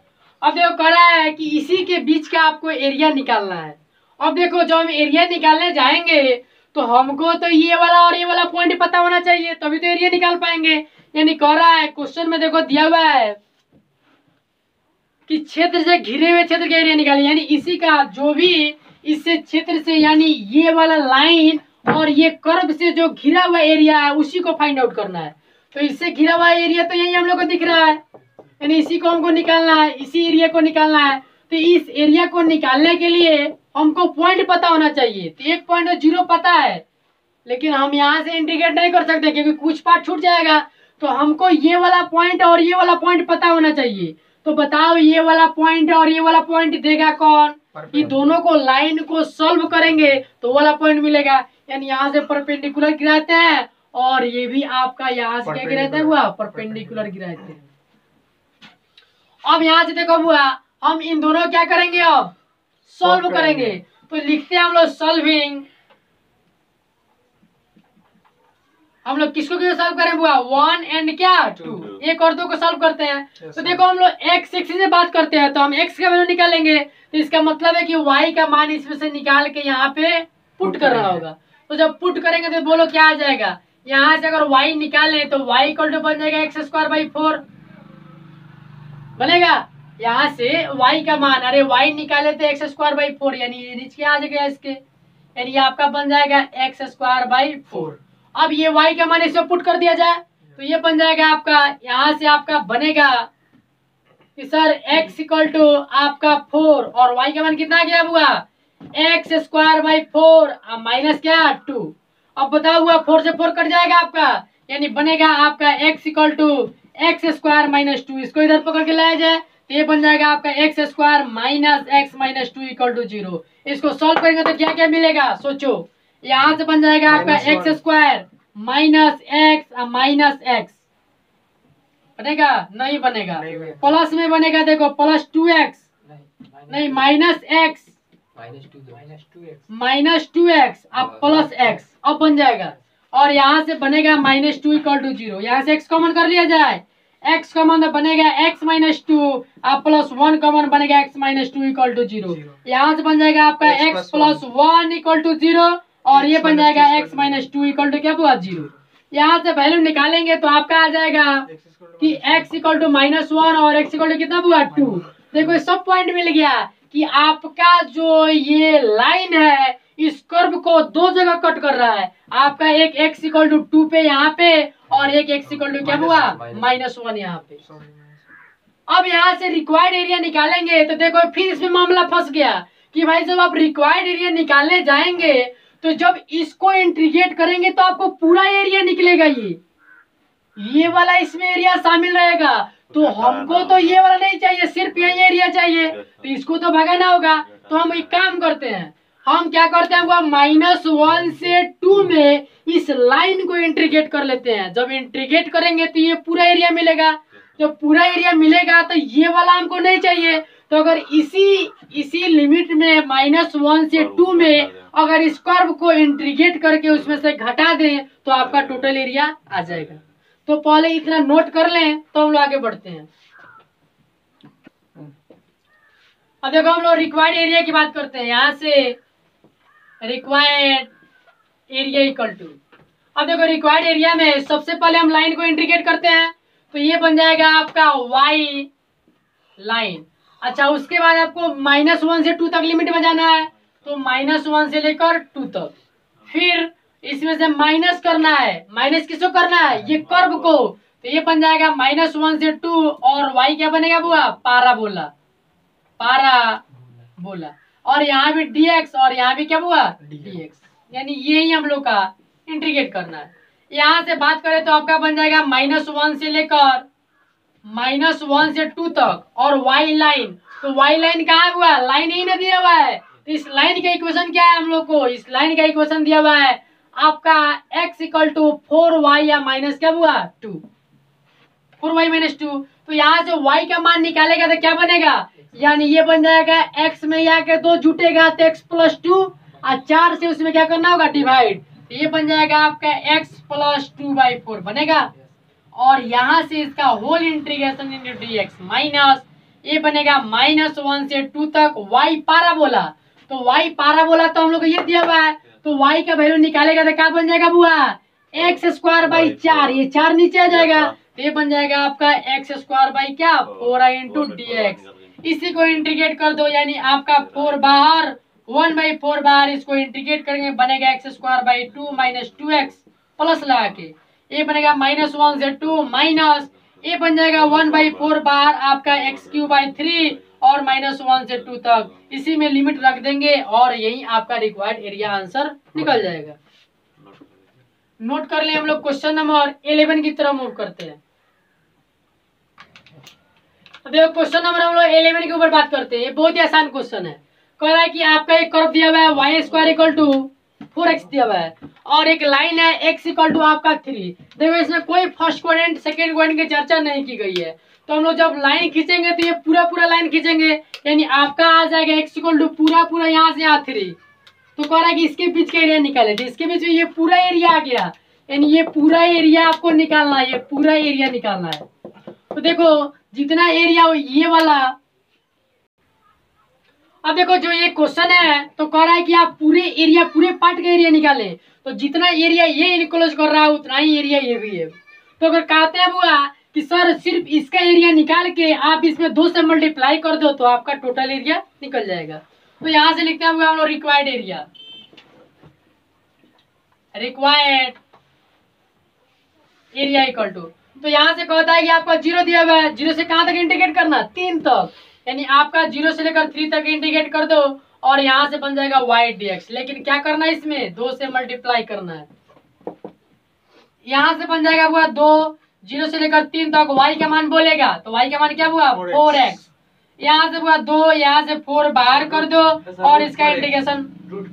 अब देखो कह रहा है कि इसी के बीच का आपको एरिया निकालना है। अब देखो जब हम एरिया निकालने जाएंगे तो हमको तो ये वाला और ये वाला पॉइंट पता होना चाहिए, तभी तो एरिया निकाल पाएंगे। यानी कह रहा है क्वेश्चन में देखो दिया हुआ है कि क्षेत्र से घिरे हुए क्षेत्र का एरिया निकालिए। यानी इसी का जो भी इससे क्षेत्र से, यानी ये वाला लाइन और ये कर्व से जो घिरा हुआ एरिया है उसी को फाइंड आउट करना है। तो इससे घिरा हुआ एरिया तो यही हम लोग को दिख रहा है, यानी इसी को हमको निकालना है, इसी एरिया को निकालना है। तो इस एरिया को निकालने के लिए हमको पॉइंट पता होना चाहिए। तो एक पॉइंट 0 पता है, लेकिन हम यहाँ से इंटीग्रेट नहीं कर सकते क्योंकि कुछ पार्ट छूट जाएगा। तो हमको ये वाला पॉइंट और ये वाला पॉइंट पता होना चाहिए। तो बताओ ये वाला पॉइंट और ये वाला पॉइंट देगा कौन, ये दोनों को लाइन को सॉल्व करेंगे तो वाला पॉइंट मिलेगा। यानी यहाँ से परपेंडिकुलर गिराते हैं और ये भी आपका यहाँ से क्या गिराता है हुआ, परपेंडिकुलर गिराते हैं। अब यहाँ से देखो हुआ, हम इन दोनों क्या करेंगे, अब सॉल्व करेंगे। तो लिखते हैं हम लोग सॉल्विंग, हम लोग किसको किसको सॉल्व करें बुआ, 1 एंड क्या 2, 1 और 2 को सॉल्व करते हैं। तो देखो हम लोग x एक्सिस से बात करते हैं तो हम x का वैल्यू निकालेंगे। तो इसका मतलब है कि y का मान इसमें से निकाल के यहाँ पे पुट करना होगा। तो जब पुट करेंगे तो बोलो क्या आ जाएगा, यहाँ से अगर y निकालें तो y = बन जाएगा x² / 4 बनेगा। यहाँ से y का मान, अरे y निकाले तो x² / 4, यानी ये नीचे आ जाएगा इसके, यानी आपका बन जाएगा x² / 4। अब ये y का मान इसमें पुट कर दिया जाए तो ये बन जाएगा आपका, यहाँ से आपका बनेगा कि सर x = आपका 4 और y का मान कितना आ गया हुआ, x² / 4 माइनस क्या 2। अब बताओ हुआ 4 से 4 कट जाएगा आपका, यानी बनेगा आपका x equal to x square minus two. इसको इधर पकड़ के लाया जाए तो ये बन जाएगा आपका x square minus x minus two equal to 0। इसको सॉल्व करेंगे तो क्या क्या मिलेगा सोचो। यहाँ से बन जाएगा आपका एक्स स्क्वायर माइनस एक्स बनेगा नहीं बनेगा, प्लस में बनेगा देखो प्लस 2x नहीं minus x minus to x अब प्लस एक्स अब बन जाएगा और यहाँ से बनेगा माइनस टू इक्वल टू 0। यहाँ से x कॉमन कर लिया जाए, x कॉमन बनेगा x माइनस टू अब प्लस 1 कॉमन बनेगा x minus two equal to 0। यहाँ से बन जाएगा आपका x प्लस 1 इक्वल टू 0 और ये बन जाएगा x minus two equal to क्या हुआ 0। यहाँ से वैल्यू निकालेंगे तो आपका आ जाएगा कि x इक्वल टू -1 और x इक्वल टू कितना हुआ 2। देखो सब पॉइंट मिल गया कि आपका जो ये लाइन है इस कर्व को दो जगह कट कर रहा है। आपका एक x इक्वल टू 2 पे यहाँ पे और एक x इक्वल टू क्या हुआ -1 यहाँ पे। अब यहाँ से रिक्वायर्ड एरिया निकालेंगे तो देखो फिर इसमें मामला फंस गया कि भाई जब आप रिक्वायर्ड एरिया निकालने जाएंगे तो जब इसको इंटीग्रेट करेंगे तो आपको पूरा एरिया निकलेगा। ये वाला इसमें एरिया शामिल रहेगा तो हमको तो ये वाला नहीं चाहिए, सिर्फ यही एरिया चाहिए तो इसको तो भगाना होगा। तो हम एक काम करते हैं, हम क्या करते हैं -1 से 2 में इस लाइन को इंटीग्रेट कर लेते हैं। जब इंटीग्रेट करेंगे तो ये पूरा एरिया मिलेगा, जब पूरा एरिया मिलेगा तो ये वाला हमको नहीं चाहिए। तो अगर इसी लिमिट में -1 से 2 में अगर इस कर्व को इंटीग्रेट करके उसमें से घटा दें तो आपका टोटल एरिया आ जाएगा। तो पहले इतना नोट कर लें तो हम लोग आगे बढ़ते हैं। अब देखो हम लोग रिक्वायर्ड एरिया की बात करते हैं। यहाँ से रिक्वायर्ड एरिया इक्वल टू, अब देखो रिक्वायर्ड एरिया में सबसे पहले हम लाइन को इंटीग्रेट करते हैं तो ये बन जाएगा आपका y लाइन। अच्छा उसके बाद आपको -1 से 2 तक लिमिट में जाना है तो -1 से लेकर 2 तक, फिर इसमें से माइनस करना है। माइनस किसको करना है ये कर्व को, तो ये बन जाएगा -1 से 2 और y क्या बनेगा बुआ पाराबोला और यहाँ भी dx और यहाँ भी क्या हुआ dx, यानी यही हम लोग का इंटीग्रेट करना है। यहाँ से बात करें तो आपका बन जाएगा -1 से लेकर -1 से 2 तक और y लाइन, तो y लाइन कहाँ हुआ लाइन ही ना दिया हुआ है तो इस लाइन का इक्वेशन क्या है हम लोग को, इस लाइन का इक्वेशन दिया हुआ है आपका x इक्वल टू 4y या माइनस क्या हुआ 2 4y - 2। तो यहाँ से y का मान निकालेगा तो क्या बनेगा, यानी ये बन जाएगा x में आके 2 जुटेगा तो x प्लस 2 और 4 से उसमें क्या करना होगा डिवाइड, तो ये बन जाएगा आपका x प्लस 2/4 बनेगा। और यहाँ से इसका whole integration into dx minus ये बनेगा -1 से 2 तक y पाराबोला, तो y पाराबोला तो हम लोग को ये दिया हुआ है तो y का वैल्यू निकालेगा तो क्या बन जाएगा बुआ x²/4, ये 4 नीचे आ जाएगा तो ये बन जाएगा आपका x² क्या 4i इंटू dx। इसी को इंटीग्रेट कर दो यानी आपका 4 बाहर 1/4 बाहर, इसको इंटीग्रेट करेंगे बनेगा x² 2 - 2x प्लस लगा के ये बनेगा -1 से 2 माइनस ये बन जाएगा 1/4 बाहर आपका x³ 3 और -1 से 2 तक, इसी में लिमिट रख देंगे और यही आपका रिक्वायर्ड एरिया आंसर निकल जाएगा। नोट कर ले हम लोग क्वेश्चन नंबर 11 की तरफ मूव करते हैं। तो देखो क्वेश्चन नंबर हम लोग 11 के ऊपर बात करते हैं। ये बहुत ही आसान क्वेश्चन है। कह रहा है कि आपका एक कर्व दिया हुआ है y² = 4x दिया हुआ है और एक लाइन है x = आपका 3। देखो इसमें कोई फर्स्ट क्वाड्रेंट सेकंड क्वाड्रेंट की चर्चा नहीं की गई है, तो हम लोग जब लाइन खींचेंगे तो ये पूरा लाइन खींचेंगे यानी आपका आ जाएगा x = पूरा यहाँ से यहाँ 3। तो कह रहा है कि इसके बीच का एरिया निकाले, तो इसके बीच में ये पूरा एरिया आ गया यानी ये पूरा एरिया आपको निकालना है, ये पूरा एरिया निकालना है। तो देखो जितना एरिया हो ये वाला, अब देखो जो ये क्वेश्चन है तो कह रहा है कि आप पूरे एरिया पूरे पार्ट का एरिया निकाले, तो जितना एरिया ये इनक्लोज कर रहा है उतना ही एरिया ये भी है। तो अगर कहते हैं बुआ कि सर सिर्फ इसका एरिया निकाल के आप इसमें 2 से मल्टीप्लाई कर दो तो आपका टोटल एरिया निकल जाएगा। तो यहाँ से लिखते हैं हम लोग required area, required area equal to, तो यहाँ से कहता है कि आपका 0 दिया हुआ है, 0 से कहाँ तक इंटीग्रेट करना 3 तक, यानी आपका 0 से लेकर 3 तक इंटीग्रेट कर दो और यहाँ से बन जाएगा y dx। लेकिन क्या करना है इसमें 2 से मल्टीप्लाई करना है, यहाँ से बन जाएगा हुआ 2, 0 से लेकर 3 तक y का मान बोलेगा तो y का मान क्या हुआ 4x। यहाँ से हुआ 2, यहाँ से 4 बाहर कर दो और इसका integration root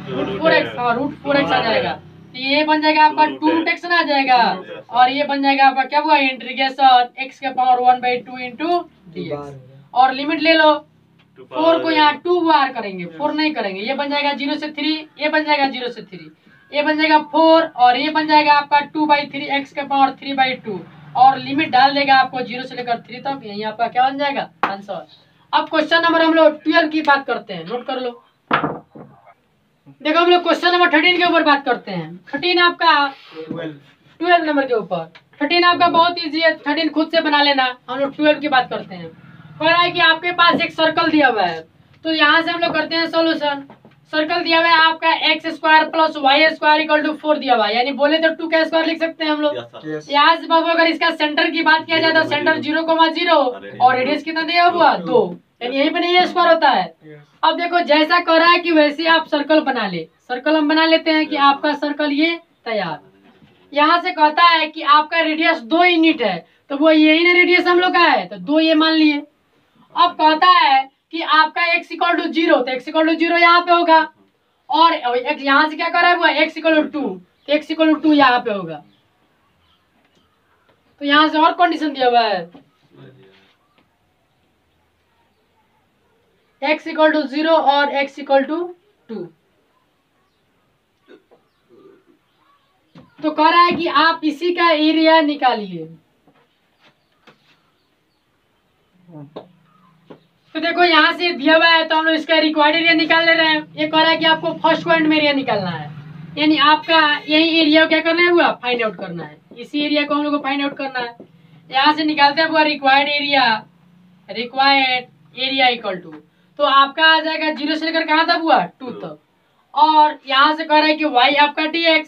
4x root 4x आ जाएगा। तो ये बन जाएगा आपका 2 रूट x आ जाएगा और ये बन जाएगा आपका क्या हुआ इंटीग्रेशन x के पावर 1/2 इंटू dx। और लिमिट ले लो 4 को यहाँ 2 बार करेंगे 4 नहीं करेंगे। ये बन जाएगा 0 से 3, ये बन जाएगा 0 से 3, ये बन जाएगा 4 और ये बन जाएगा आपका 2/3 x के पावर 3/2 और लिमिट डाल देगा आपको 0 से लेकर 3 तक। यही आपका क्या बन जाएगा आंसर। अब क्वेश्चन नंबर हम लोग 12 की बात करते हैं, नोट कर लो। देखो हम लोग क्वेश्चन नंबर 13 के ऊपर बात करते हैं। 13 आपका 12 नंबर के ऊपर 13 आपका बहुत इजी है, 13 खुद से बना लेना। हम लोग 12 की बात करते हैं। कह रहा है कि आपके पास एक सर्कल दिया हुआ है तो यहाँ से हम लोग करते हैं सॉल्यूशन। सर्कल दिया हुआ है आपका x² plus y² equal to 4 दिया हुआ है, यानी बोले तो 2 का स्क्वायर लिख सकते हैं हम लोग। यहाँ से बाबू अगर इसका सेंटर की बात किया जाए तो सेंटर 0,0 और रेडियस कितना दिया हुआ 2, यानी यहीं पे नहीं ये स्क्वायर होता है। अब देखो जैसा कर रहा है कि वैसे आप सर्कल बना ले। सर्कल हम बना लेते हैं कि आपका सर्कल ये तैयार। यहाँ से कहता है कि आपका रेडियस 2 यूनिट है तो वो यही ना रेडियस हम लोग का है तो 2 ये मान लिए। अब कहता है कि आपका x इक्वल टू 0 तो x इक्वल टू 0 यहाँ पे होगा और यहाँ से क्या कर रहा है वो x इक्वल टू 2 तो x इक्वल टू 2 यहाँ पे होगा। तो यहाँ से और कंडीशन दिया हुआ है x इक्वल टू 0 और x इक्वल टू 2। तो कह रहा है कि आप इसी का एरिया निकालिए। तो देखो यहाँ से दिया हुआ है तो हम लोग इसका रिक्वायर्ड एरिया निकाल ले रहे हैं। ये कह रहा है कि आपको फर्स्ट पॉइंट में एरिया निकालना है, यानी आपका यही एरिया क्या करना है हुआ फाइंड आउट करना है। इसी एरिया को हम लोग को फाइंड आउट करना है। यहाँ से निकालते हैं हुआ रिक्वायर्ड एरिया इक्वल टू तो आपका आ जाएगा 0 से लेकर कहाँ तक हुआ 2 तक। और यहाँ से कह रहा है कि y आपका dx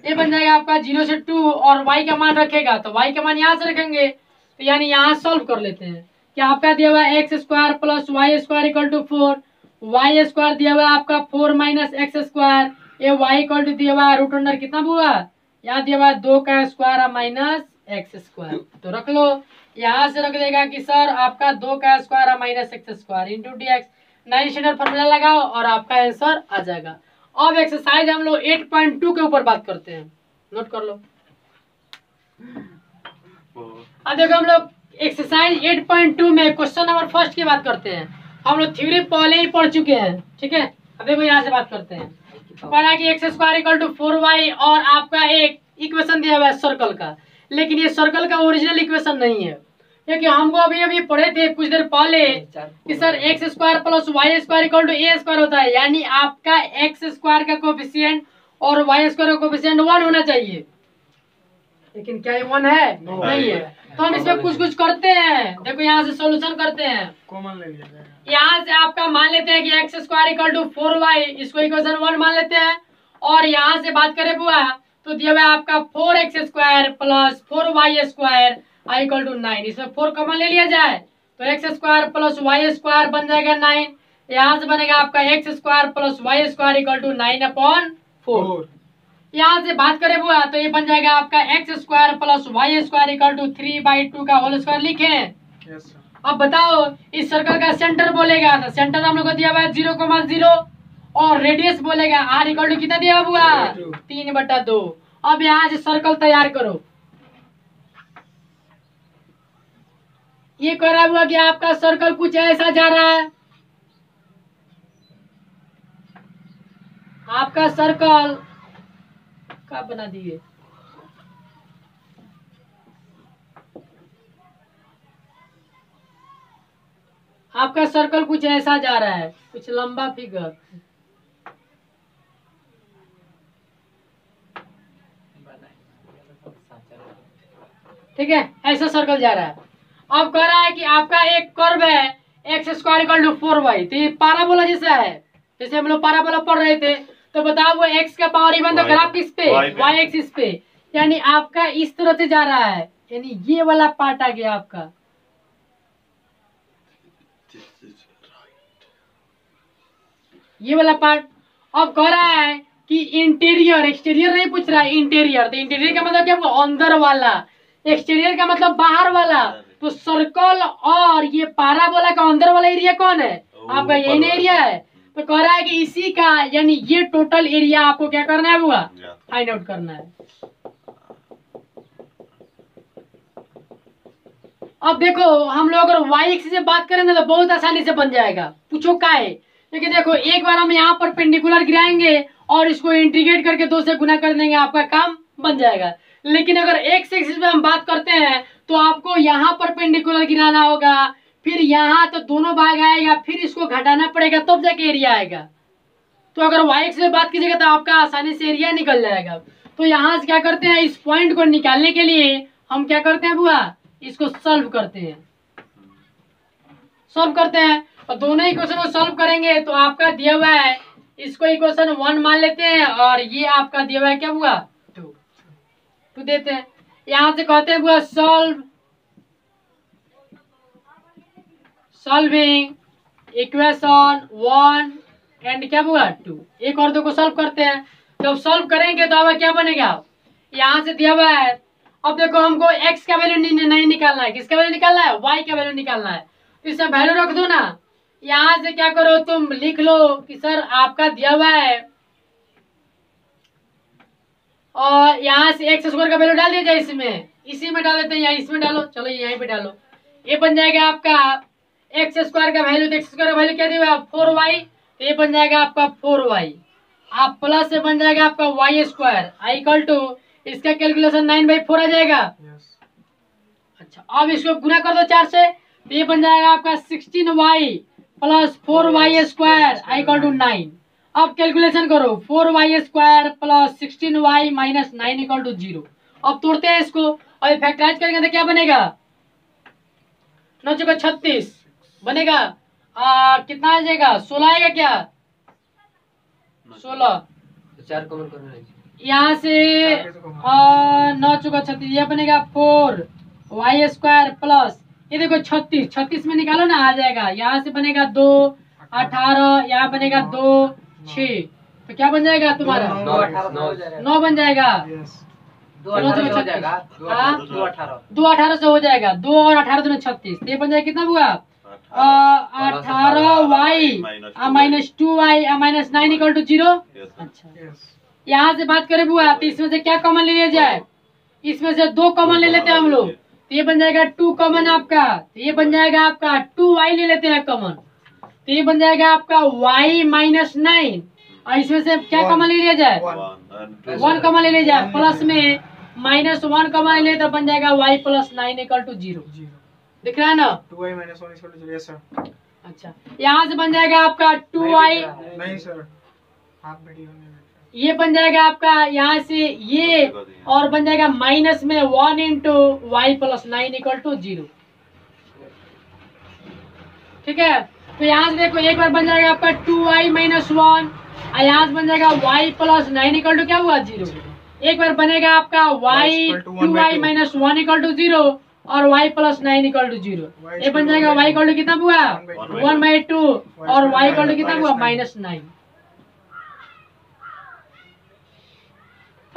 ये बन जाएगा आपका 0 से 2 और y का मान रखेगा तो y का मान यहाँ से रखेंगे। तो यानी यहाँ सॉल्व कर लेते हैं कि आपका दिया हुआ है x² plus y² equal to 4, y² दिया हुआ है आपका 4 माइनस x², ये y इक्वल टू दिया हुआ है रूट अंडर कितना हुआ यहाँ दिया हुआ है 2 का स्क्वायर माइनस x²। तो रख लो यहाँ से रख देगा कि सर आपका 2 का square minus x² into dx। 9 standard formula लगाओ और आपका आंसर आ जाएगा। अब एक्सरसाइज हम लोग 8.2 के ऊपर बात करते हैं, नोट कर लो। अब देखो हम लोग एक्सरसाइज 8.2 में क्वेश्चन नंबर फर्स्ट की बात करते हैं। हम लोग थ्योरी पहले ही पढ़ चुके हैं, ठीक है। अब देखो यहाँ से बात करते हैं। पढ़ा कि x² इक्वल टू 4y और आपका एक इक्वेशन दिया हुआ है सर्कल का, लेकिन ये सर्कल का ओरिजिनल इक्वेशन नहीं है, क्योंकि हमको अभी पढ़े थे कुछ देर पहले कि sir x² plus y² equal to a² होता है, यानी आपका x² का कोफिशिएंट और y² का कोफिशिएंट 1 होना चाहिए। लेकिन क्या ये 1 है? नहीं है। तो हम इसमें कुछ करते हैं। देखो यहाँ से सॉल्यूशन करते हैं। कॉमन ले लिया जाएगा। यहाँ से आपका मान लेते हैं कि x² इक्वल टू 4y, इसको इक्वेशन 1 मान लेते हैं। और यहाँ से बात करें बुआ तो दिया हुआ है आपका 4x² plus 4y² equal to 9, इसमें 4 कॉमन ले लिया जाए तो x² प्लस y² बन जाएगा 9। यहाँ से बनेगा आपका x² plus y² equal to 9/4। यहाँ से बात करें बुआ तो ये बन जाएगा आपका x² plus y² equal to 3/2 का होल स्क्वायर लिखें। अब बताओ इस सर्कल का सेंटर बोलेगा तो सेंटर हम लोग को दिया हुआ है 0,0 और रेडियस बोलेगा r इक्वल टू कितना दिया हुआ 3/2। अब यहाँ से सर्कल तैयार करो। ये कह रहा हुआ कि आपका सर्कल कुछ ऐसा जा रहा है। आपका सर्कल का बना दिए आपका सर्कल कुछ ऐसा जा रहा है, कुछ लंबा फिगर, ठीक है, ऐसा सर्कल जा रहा है। अब कह रहा है कि आपका एक कर्व है x² इक्वल टू 4y, तो ये पाराबोला जैसा है, जैसे हम लोग पाराबोला पढ़ रहे थे। तो बताओ वो x का पावर इवन तो ग्राफ किस पे y एक्सिस पे, यानी आपका इस तरह से जा रहा है, यानी ये वाला पार्ट आ गया आपका। ये वाला पार्ट। अब कह रहा है कि इंटीरियर, एक्सटीरियर नहीं पूछ रहा है, इंटीरियर। तो इंटीरियर का मतलब क्या हुआ? अंदर वाला। एक्सटीरियर का मतलब बाहर वाला। तो सर्कल और ये पैराबोला का अंदर वाला एरिया कौन है? आपका यही एरिया है। तो कह रहा है कि इसी का यानी ये टोटल एरिया आपको क्या करना है? हुआ फाइंड आउट करना है। अब देखो हम लोग अगर y एक्सिस से बात करें ना तो बहुत आसानी से बन जाएगा। पूछो का है? क्योंकि देखो एक बार हम यहाँ पर पेंडिकुलर गिराएंगे और इसको इंटीग्रेट करके 2 से गुना कर देंगे, आपका काम बन जाएगा। लेकिन अगर x एक्सिस पे हम बात करते हैं तो आपको यहाँ पर पेंडिकुलर गिराना होगा, फिर यहाँ तो दोनों भाग आएगा, फिर इसको घटाना पड़ेगा तब जाके एरिया आएगा। तो अगर y एक्सिस से बात कीजिएगा तो आपका आसानी से एरिया निकल जाएगा। तो यहाँ से क्या करते हैं? इस पॉइंट को निकालने के लिए हम क्या करते हैं बुआ? इसको सॉल्व करते हैं, सॉल्व करते हैं। और दोनों इक्वेशन को सॉल्व करेंगे तो आपका दिया हुआ है, इसको इक्वेशन 1 मान लेते हैं और ये आपका दिया हुआ है क्या हुआ? 2 देते हैं। यहां से कहते हैं हुआ सॉल्विंग इक्वेशन 1 एंड क्या हुआ 2। एक और 2 को सॉल्व करते हैं। जब सॉल्व करेंगे तो अब क्या बनेगा? यहाँ से दिया हुआ है, अब देखो हमको x का वैल्यू नहीं निकालना है, किसका वैल्यू निकालना है? y का वैल्यू निकालना है। तो इसमें वैल्यू रख दो ना। यहाँ से क्या करो, तुम लिख लो कि सर आपका दिया हुआ है और यहाँ से x स्क्वायर का वैल्यू डाल दिया जाए इसमें, इसी में डाल देते हैं या इसमें डालो, चलो यहीं पे डालो। ये बन जाएगा आपका x स्क्वायर का वैल्यू। तो x स्क्वायर का वैल्यू क्या दिया हुआ? 4y। तो ये बन जाएगा आपका 4y। आप प्लस से बन जाएगा आपका y स्क्वायर आई इक्वल टू, इसका कैलकुलेशन 9/4 आ जाएगा। अच्छा अब इसको गुना कर दो 4 से, तो ये बन जाएगा आपका 16y प्लस 4y स्क्वायर आई इक्वल टू 9। अब कैलकुलेशन करो, 4y square plus 16y minus 9 equal to 0। अब तोड़ते हैं इसको और फैक्टराइज करेंगे तो क्या बनेगा? 9 चौका 36 बनेगा। कितना आ जाएगा? 16 आएगा क्या? 16 4 कॉमन करना है यहाँ से 9 चौका 36, ये बनेगा 4y स्क्वायर प्लस ये देखो 36 में निकालो ना, आ जाएगा। यहाँ से बनेगा 2 18, यहाँ बनेगा 2 6, तो क्या बन जाएगा तुम्हारा? 9 बन जाएगा। 2 18 हो जाएगा। 2 18 से हो जाएगा। 2 और 18 दोनों 36, तो ये बन जाएगा कितना हुआ? 18y minus 2y minus 9 equal to 0। अच्छा यहाँ से बात करें बुआ तो इसमें से क्या कॉमन ले लिया जाए? इसमें से 2 कॉमन ले लेते हैं हम लोग, तो ये बन जाएगा 2 कॉमन आपका। तो ये बन जाएगा आपका 2y ले लेते हैं कॉमन, तो ये बन जाएगा आपका y माइनस 9। और इसमें से क्या कॉमन ले लिया जाए? 1 कॉमन ले लिया जाए, प्लस में माइनस 1 कॉमन ले लिया तो बन जाएगा y प्लस 9 इक्वल टू 0। दिख रहा है ना? 2y minus 1 equal to 0। Yes sir. अच्छा यहाँ से बन जाएगा आपका 2y, नहीं सर, हाफ वीडियो में ये बन जाएगा आपका यहाँ से ये, और बन जाएगा माइनस में 1 into y plus 9 equal to 0। ठीक है, तो यहाँ से देखो एक बार बन जाएगा आपका 2y माइनस 1 और यहाँ से बन जाएगा y प्लस 9 इक्वल टू क्या हुआ 0। एक बार बनेगा आपका y 2y minus 1 equal to 0 और y प्लस 9 इक्वल टू 0। ये बन जाएगा y इक्वल टू कितना हुआ 1/2 और y इक्वल टू कितना हुआ -9।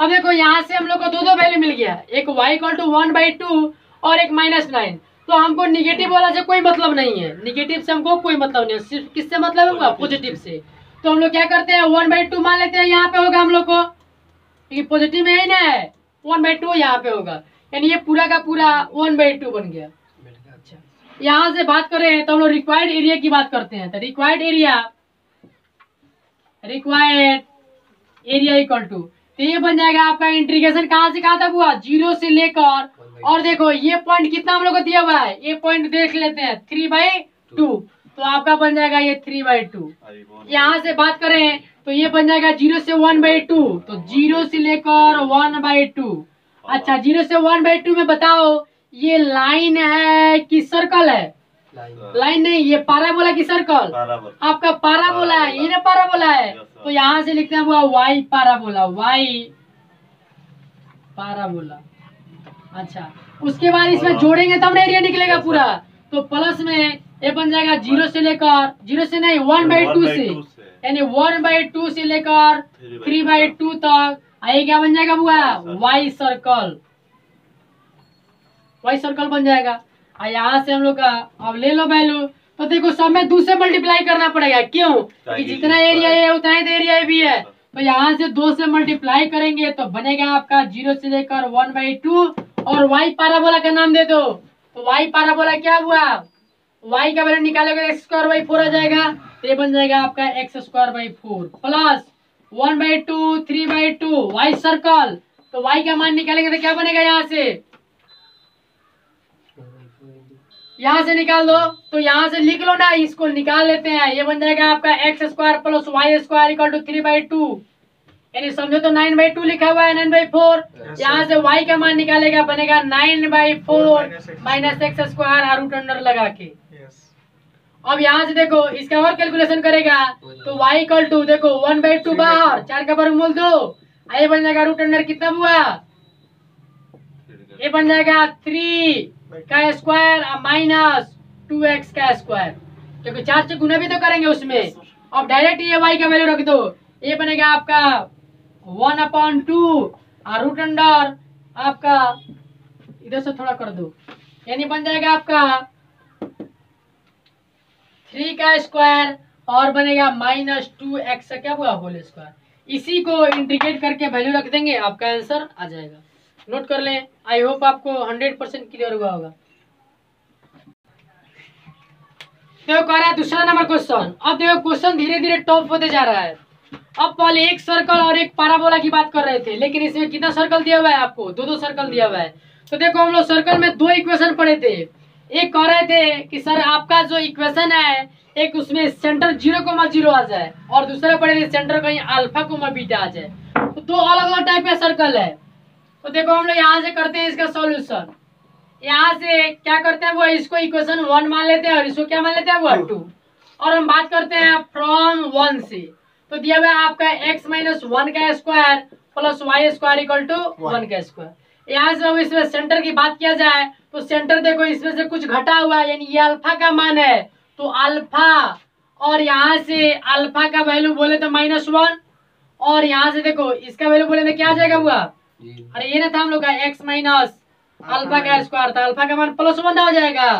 अब देखो यहाँ से हम लोग को दो वैल्यू मिल गया, एक y इक्वल टू 1/2 और एक -9। तो हमको निगेटिव वाला से कोई मतलब नहीं है, निगेटिव से हमको कोई मतलब नहीं है, सिर्फ किससे मतलब होगा पॉजिटिव से। तो हम लोग क्या करते हैं 1/2 मान लेते हैं, यहाँ पे होगा हम लोग को क्योंकि पॉजिटिव में ही ना है 1/2 यहाँ पे होगा, यानी ये पूरा का पूरा 1/2 बन गया। अच्छा यहाँ से बात करें तो हम लोग रिक्वायर्ड एरिया की बात करते हैं। तो रिक्वायर्ड एरिया इक्वल टू, तो ये बन जाएगा आपका इंटीग्रेशन कहाँ से कहाँ तक हुआ 0 से लेकर, और देखो ये पॉइंट कितना हम लोग को दिया हुआ है, ये पॉइंट देख लेते हैं 3/2, तो आपका बन जाएगा ये 3/2। यहाँ से बात करें तो ये बन जाएगा 0 से 1/2, तो 0 से लेकर 1/2। अच्छा 0 से 1/2 में बताओ ये लाइन है कि सर्कल है? लाइन नहीं, ये पैराबोला की सर्कल, आपका पैराबोला है, ये ना पैराबोला है। तो यहाँ से लिखते हैं वो y पैराबोला, y पैराबोला। अच्छा उसके बाद इसमें जोड़ेंगे तब ना एरिया निकलेगा पूरा, तो प्लस में ये बन जाएगा 0 से लेकर 0 से नहीं 1/2 से यानी 1/2 से लेकर 3/2 तक ये क्या बन जाएगा बुआ? वाई सर्कल, वाई सर्कल बन जाएगा। और यहाँ से हम लोग का अब ले लो वैल्यू, तो देखो सब में 2 से मल्टीप्लाई करना पड़ेगा। क्यों? कि जितना एरिया है उतना ही एरिया भी है, तो यहाँ से 2 से मल्टीप्लाई करेंगे तो बनेगा आपका 0 से लेकर 1/2। और वाई पैराबोला का नाम दे दो, तो वाई पैराबोला क्या हुआ? वाई का वैल्यू निकालोगे x²/4 आ जाएगा, तो ये बन जाएगा आपका x²/4 प्लस 1/2 3/2 वाई सर्कल। तो वाई का मान निकालेंगे तो क्या बनेगा? यहाँ से निकाल दो, तो यहाँ से लिख लो ना, इसको निकाल लेते हैं। ये बन जाएगा आपका x² + y² = 3/2, यानी समझो तो 9/2 लिखा हुआ है, 9/4। यहाँ से y का मान निकालेगा, बनेगा 9/4 - x² और रूट अंडर लगा के। अब यहाँ से देखो इसका और कैलकुलेशन करेगा तो y = देखो 1/2 बाहर, 4 का वर्गमूल 2, ये बन जाएगा रूट अंडर कितना हुआ? ये बन जाएगा 3 का स्क्वायर माइनस 2x का स्क्वायर, क्योंकि 4 से गुना भी तो करेंगे उसमें। अब डायरेक्ट ये y का वैल्यू रख दो, ये बनेगा आपका 1/2 और रूट अंडर आपका इधर से थोड़ा कर दो, यानी बन जाएगा आपका 3 का स्क्वायर और बनेगा -2x क्या हुआ? Whole square. इसी को इंटीग्रेट करके वैल्यू रख देंगे, आपका आंसर आ जाएगा। नोट कर लें। आई होप आपको 100% क्लियर हुआ होगा। देखो कह रहा है दूसरा नंबर क्वेश्चन। अब देखो क्वेश्चन धीरे धीरे टॉप होते जा रहा है। अब पहले एक सर्कल और एक पैराबोला की बात कर रहे थे, लेकिन इसमें कितना सर्कल दिया हुआ है? आपको 2-2 सर्कल दिया हुआ है। तो देखो हम लोग सर्कल में 2 इक्वेशन पढ़े थे। एक कह रहे थे कि सर आपका जो इक्वेशन है, एक उसमें सेंटर 0,0 आ जाए, और दूसरा पढ़े थे सेंटर कहीं α, β आ जाए। तो 2 अलग अलग टाइप का सर्कल है। तो देखो हम लोग यहाँ से करते हैं इसका सॉल्यूशन। यहाँ से क्या करते हैं वो, इसको इक्वेशन 1 मान लेते हैं और इसको क्या मान लेते हैं वो 2। और हम बात करते हैं फ्रॉम 1 से। तो दिया हुआ है आपका x - 1 का स्क्वायर प्लस y² = 1 का स्क्वायर। यहाँ से हम इसमें सेंटर की बात किया जाए तो सेंटर देखो इसमें से कुछ घटा हुआ है, यानी ये अल्फा का मान है, तो अल्फा, और यहाँ से अल्फा का वैल्यू बोले तो -1, और यहाँ से देखो इसका वैल्यू बोले तो क्या आ जाएगा हुआ? अरे ये ना था हम लोग का x - अल्फा का स्क्वायर था, अल्फा का मान +1 हो जाएगा।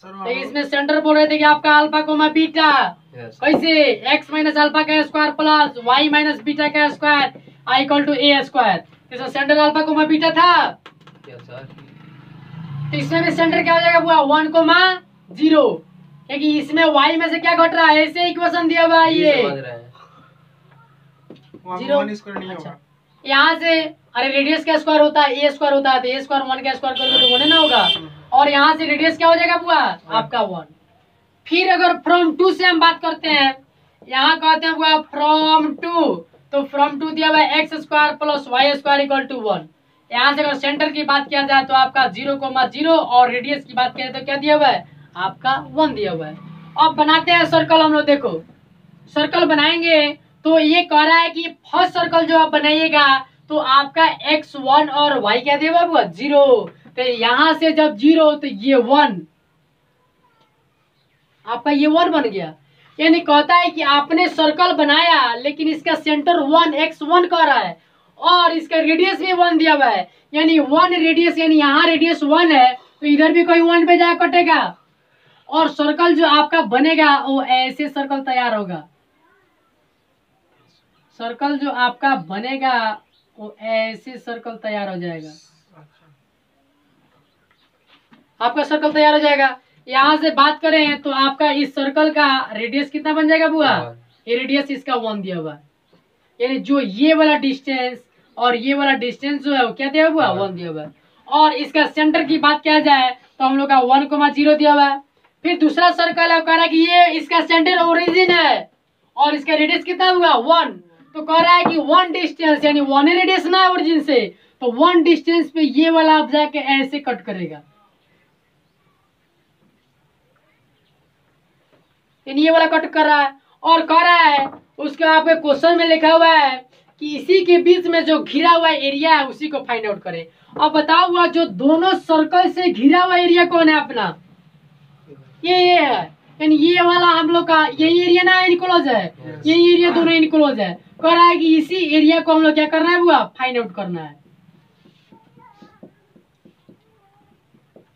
तो इसमें सेंटर बोल रहे थे कि आपका अल्फा कोमा बीटा कैसे x - अल्फा का स्क्वायर प्लस y - बीटा का स्क्वायर = a²। इसमें सेंटर अल्फा कोमा बीटा था, तो इसमें भी सेंटर क्या हो जाएगा बुआ? 1,0, क्योंकि इसमें y में से क्या घट रहा है? ऐसे इक्वेशन दिया हुआ है ये 0। यहाँ से अरे रेडियस का स्क्वायर होता है a² होता है, तो a² 1 का स्क्वायर करोगे तो 1 ना होगा, और यहाँ से रेडियस क्या हो जाएगा बुआ? आपका 1। फिर अगर फ्रॉम 2 से हम बात करते हैं, यहाँ कहते हैं बुआ फ्रॉम 2, तो फ्रॉम 2 दिया हुआ है x² + y² = 1। यहाँ से अगर सेंटर की बात किया जाए तो आपका 0,0, और रेडियस की बात करें तो क्या दिया हुआ है? आपका 1 दिया हुआ है। अब बनाते हैं सर्कल हम लोग। देखो सर्कल बनाएंगे तो ये कह रहा है कि फर्स्ट सर्कल जो आप बनाइएगा तो आपका x1 और y क्या दिया हुआ? 0। तो यहाँ से जब 0 तो ये 1, आपका ये 1 बन गया। यानी कहता है कि आपने सर्कल बनाया लेकिन इसका सेंटर 1 x1 कह रहा है, और इसका रेडियस भी 1 दिया हुआ है, यानी 1 रेडियस, यानी यहाँ रेडियस 1 है तो इधर भी कोई 1 पे जाकर कटेगा, और सर्कल जो आपका बनेगा वो ऐसे सर्कल तैयार होगा। सर्कल जो आपका बनेगा वो ऐसे सर्कल तैयार हो जाएगा, आपका सर्कल तैयार हो जाएगा। यहाँ से बात करें तो आपका इस सर्कल का रेडियस कितना बन जाएगा बुआ? ये रेडियस इसका 1 दिया हुआ, यानी जो ये वाला डिस्टेंस और ये वाला डिस्टेंस जो है वो क्या दिया हुआ? 1 दिया हुआ है। और इसका सेंटर की बात किया जाए तो हम लोग का 1,0 दिया हुआ है। फिर दूसरा सर्कल है, कह रहा है कि ये इसका सेंटर ओरिजिन है और इसका रेडियस कितना हुआ? 1। तो कह रहा है कि 1 डिस्टेंस, यानी 1 रेडियस ना है ओरिजिन से, तो 1 डिस्टेंस पे ये वाला आप जाके ऐसे कट करेगा, ये वाला कट कर रहा है। और कह रहा है उसका आपके क्वेश्चन में लिखा हुआ है कि इसी के बीच में जो घिरा हुआ एरिया है उसी को फाइंड आउट करें। अब बताओ हुआ जो दोनों सर्कल से घिरा हुआ एरिया कौन है अपना? ये है, यानी ये वाला हम लोग का यही एरिया ना इनक्लोज है, यही एरिया दोनों इनक्लोज है। कह रहा है कि इसी एरिया को हम लोग क्या करना है बुआ, फाइंड आउट करना है,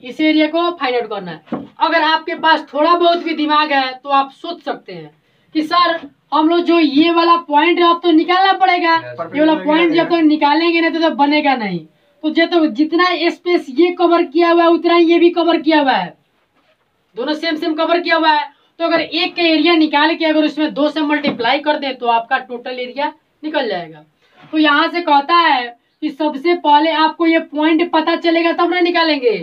इस एरिया को फाइंड आउट करना है। अगर आपके पास थोड़ा बहुत भी दिमाग है तो आप सोच सकते हैं कि सर हम लोग जो ये वाला पॉइंट है अब तो निकालना पड़ेगा, ये वाला पॉइंट जब तक निकालेंगे नहीं तो बनेगा नहीं। तो जितना स्पेस ये कवर किया हुआ है उतना ये भी कवर किया हुआ है, दोनों सेम सेम कवर किया हुआ है। तो अगर एक का एरिया निकाल के अगर उसमें 2 से मल्टीप्लाई कर दे तो आपका टोटल एरिया निकल जाएगा। तो यहाँ से कहता है कि सबसे पहले आपको ये पॉइंट पता चलेगा तब ना निकालेंगे।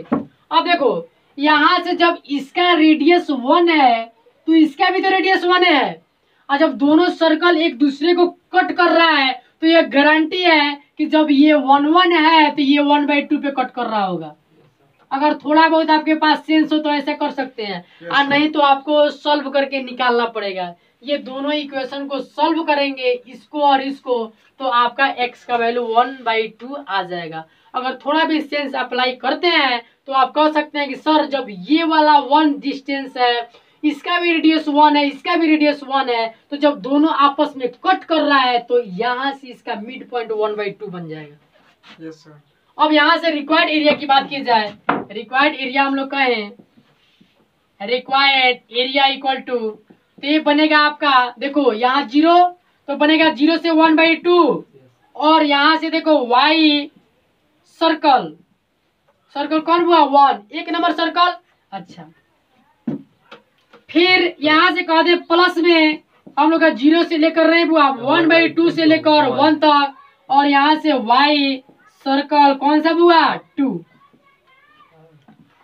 अब देखो यहाँ से जब इसका रेडियस 1 है तो इसका भी तो रेडियस 1 है, और जब दोनों सर्कल एक दूसरे को कट कर रहा है तो ये गारंटी है कि जब ये 1 1 है तो ये 1/2 पे कट कर रहा होगा। अगर थोड़ा बहुत आपके पास सेंस हो तो ऐसा कर सकते हैं, और नहीं तो आपको सॉल्व करके निकालना पड़ेगा। ये दोनों इक्वेशन को सॉल्व करेंगे, इसको और इसको, तो आपका x का वैल्यू 1/2 आ जाएगा। अगर थोड़ा भी सेंस अप्लाई करते हैं तो आप कह सकते हैं कि सर जब ये वाला 1 डिस्टेंस है, इसका भी रेडियस 1 है, इसका भी रेडियस 1 है, तो जब दोनों आपस में कट कर रहा है तो यहाँ से इसका मिड पॉइंट 1/2 बन जाएगा। Yes sir. अब यहाँ से रिक्वायर्ड एरिया की बात की जाए, रिक्वायर्ड एरिया हम लोग कहें रिक्वायर्ड एरिया इक्वल टू, तो ये बनेगा आपका, देखो यहाँ 0 तो बनेगा 0 से 1/2, और यहाँ से देखो y सर्कल, सर्कल कौन हुआ 1, 1 नंबर सर्कल। अच्छा फिर यहाँ से कह दे प्लस में हम लोग का 0 से लेकर रहे बुआ 1/2 से लेकर 1 तक, और यहाँ से y सर्कल कौन सा बुआ 2,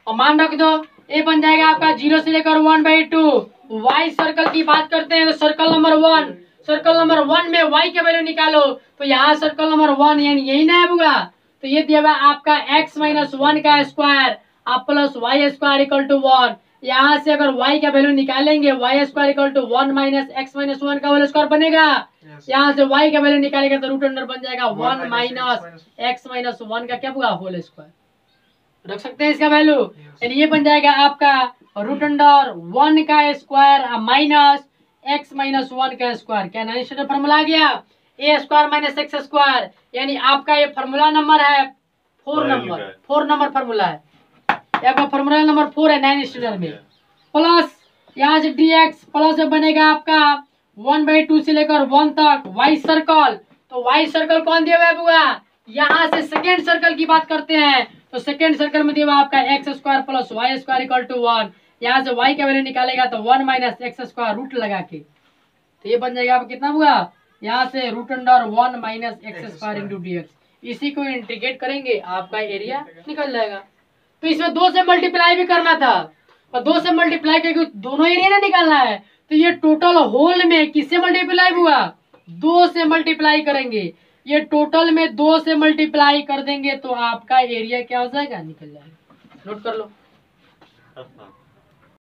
और मान रख दो ये बन जाएगा आपका 0 से लेकर 1/2। y सर्कल की बात करते हैं तो सर्कल नंबर 1, सर्कल नंबर 1 में y के वैल्यू निकालो, तो यहाँ सर्कल नंबर 1 यानी यही ना है बुआ, तो ये दिया हुआ आपका x - 1 का स्क्वायर आप plus y square equal to 1। यहाँ से अगर y का वैल्यू निकालेंगे y square equal to 1 minus x - 1 का होल स्क्वायर बनेगा। यहाँ से y का वैल्यू निकालेंगे तो रूट अंडर बन जाएगा 1 माइनस x - 1 का क्या होगा होल स्क्वायर, रख सकते हैं इसका वैल्यू। यानी ये बन जाएगा आपका रूट अंडर 1 का स्क्वायर माइनस x - 1 का स्क्वायर। क्या नया स्टैंडर्ड फार्मूला आ गया, a square minus x square, यानी आपका ये फार्मूला नंबर है 4 नंबर फार्मूला है, आपका फार्मूला नंबर 4 है 9 स्टैंडर्ड में। प्लस यहाँ से dx प्लस बनेगा आपका 1/2 से लेकर 1 तक y सर्कल, तो y सर्कल कौन दिया हुआ है बुआ, यहाँ से सेकेंड सर्कल की बात करते हैं तो सेकेंड सर्कल में दिया हुआ आपका x square plus y square equal to 1। यहाँ से y का वैल्यू निकालेगा तो 1 माइनस x स्क्वायर रूट लगा के, तो ये बन जाएगा आपका कितना हुआ, यहाँ से root under 1 minus x square into dx, इसी को इंटीग्रेट करेंगे आपका एरिया निकल जाएगा। तो इसमें 2 से मल्टीप्लाई भी करना था, और 2 से मल्टीप्लाई करके दोनों एरिया ना निकालना है, तो ये टोटल होल में किससे मल्टीप्लाई हुआ 2 से मल्टीप्लाई करेंगे, ये टोटल में 2 से मल्टीप्लाई कर देंगे तो आपका एरिया क्या हो जाएगा निकल जाएगा। नोट कर लो।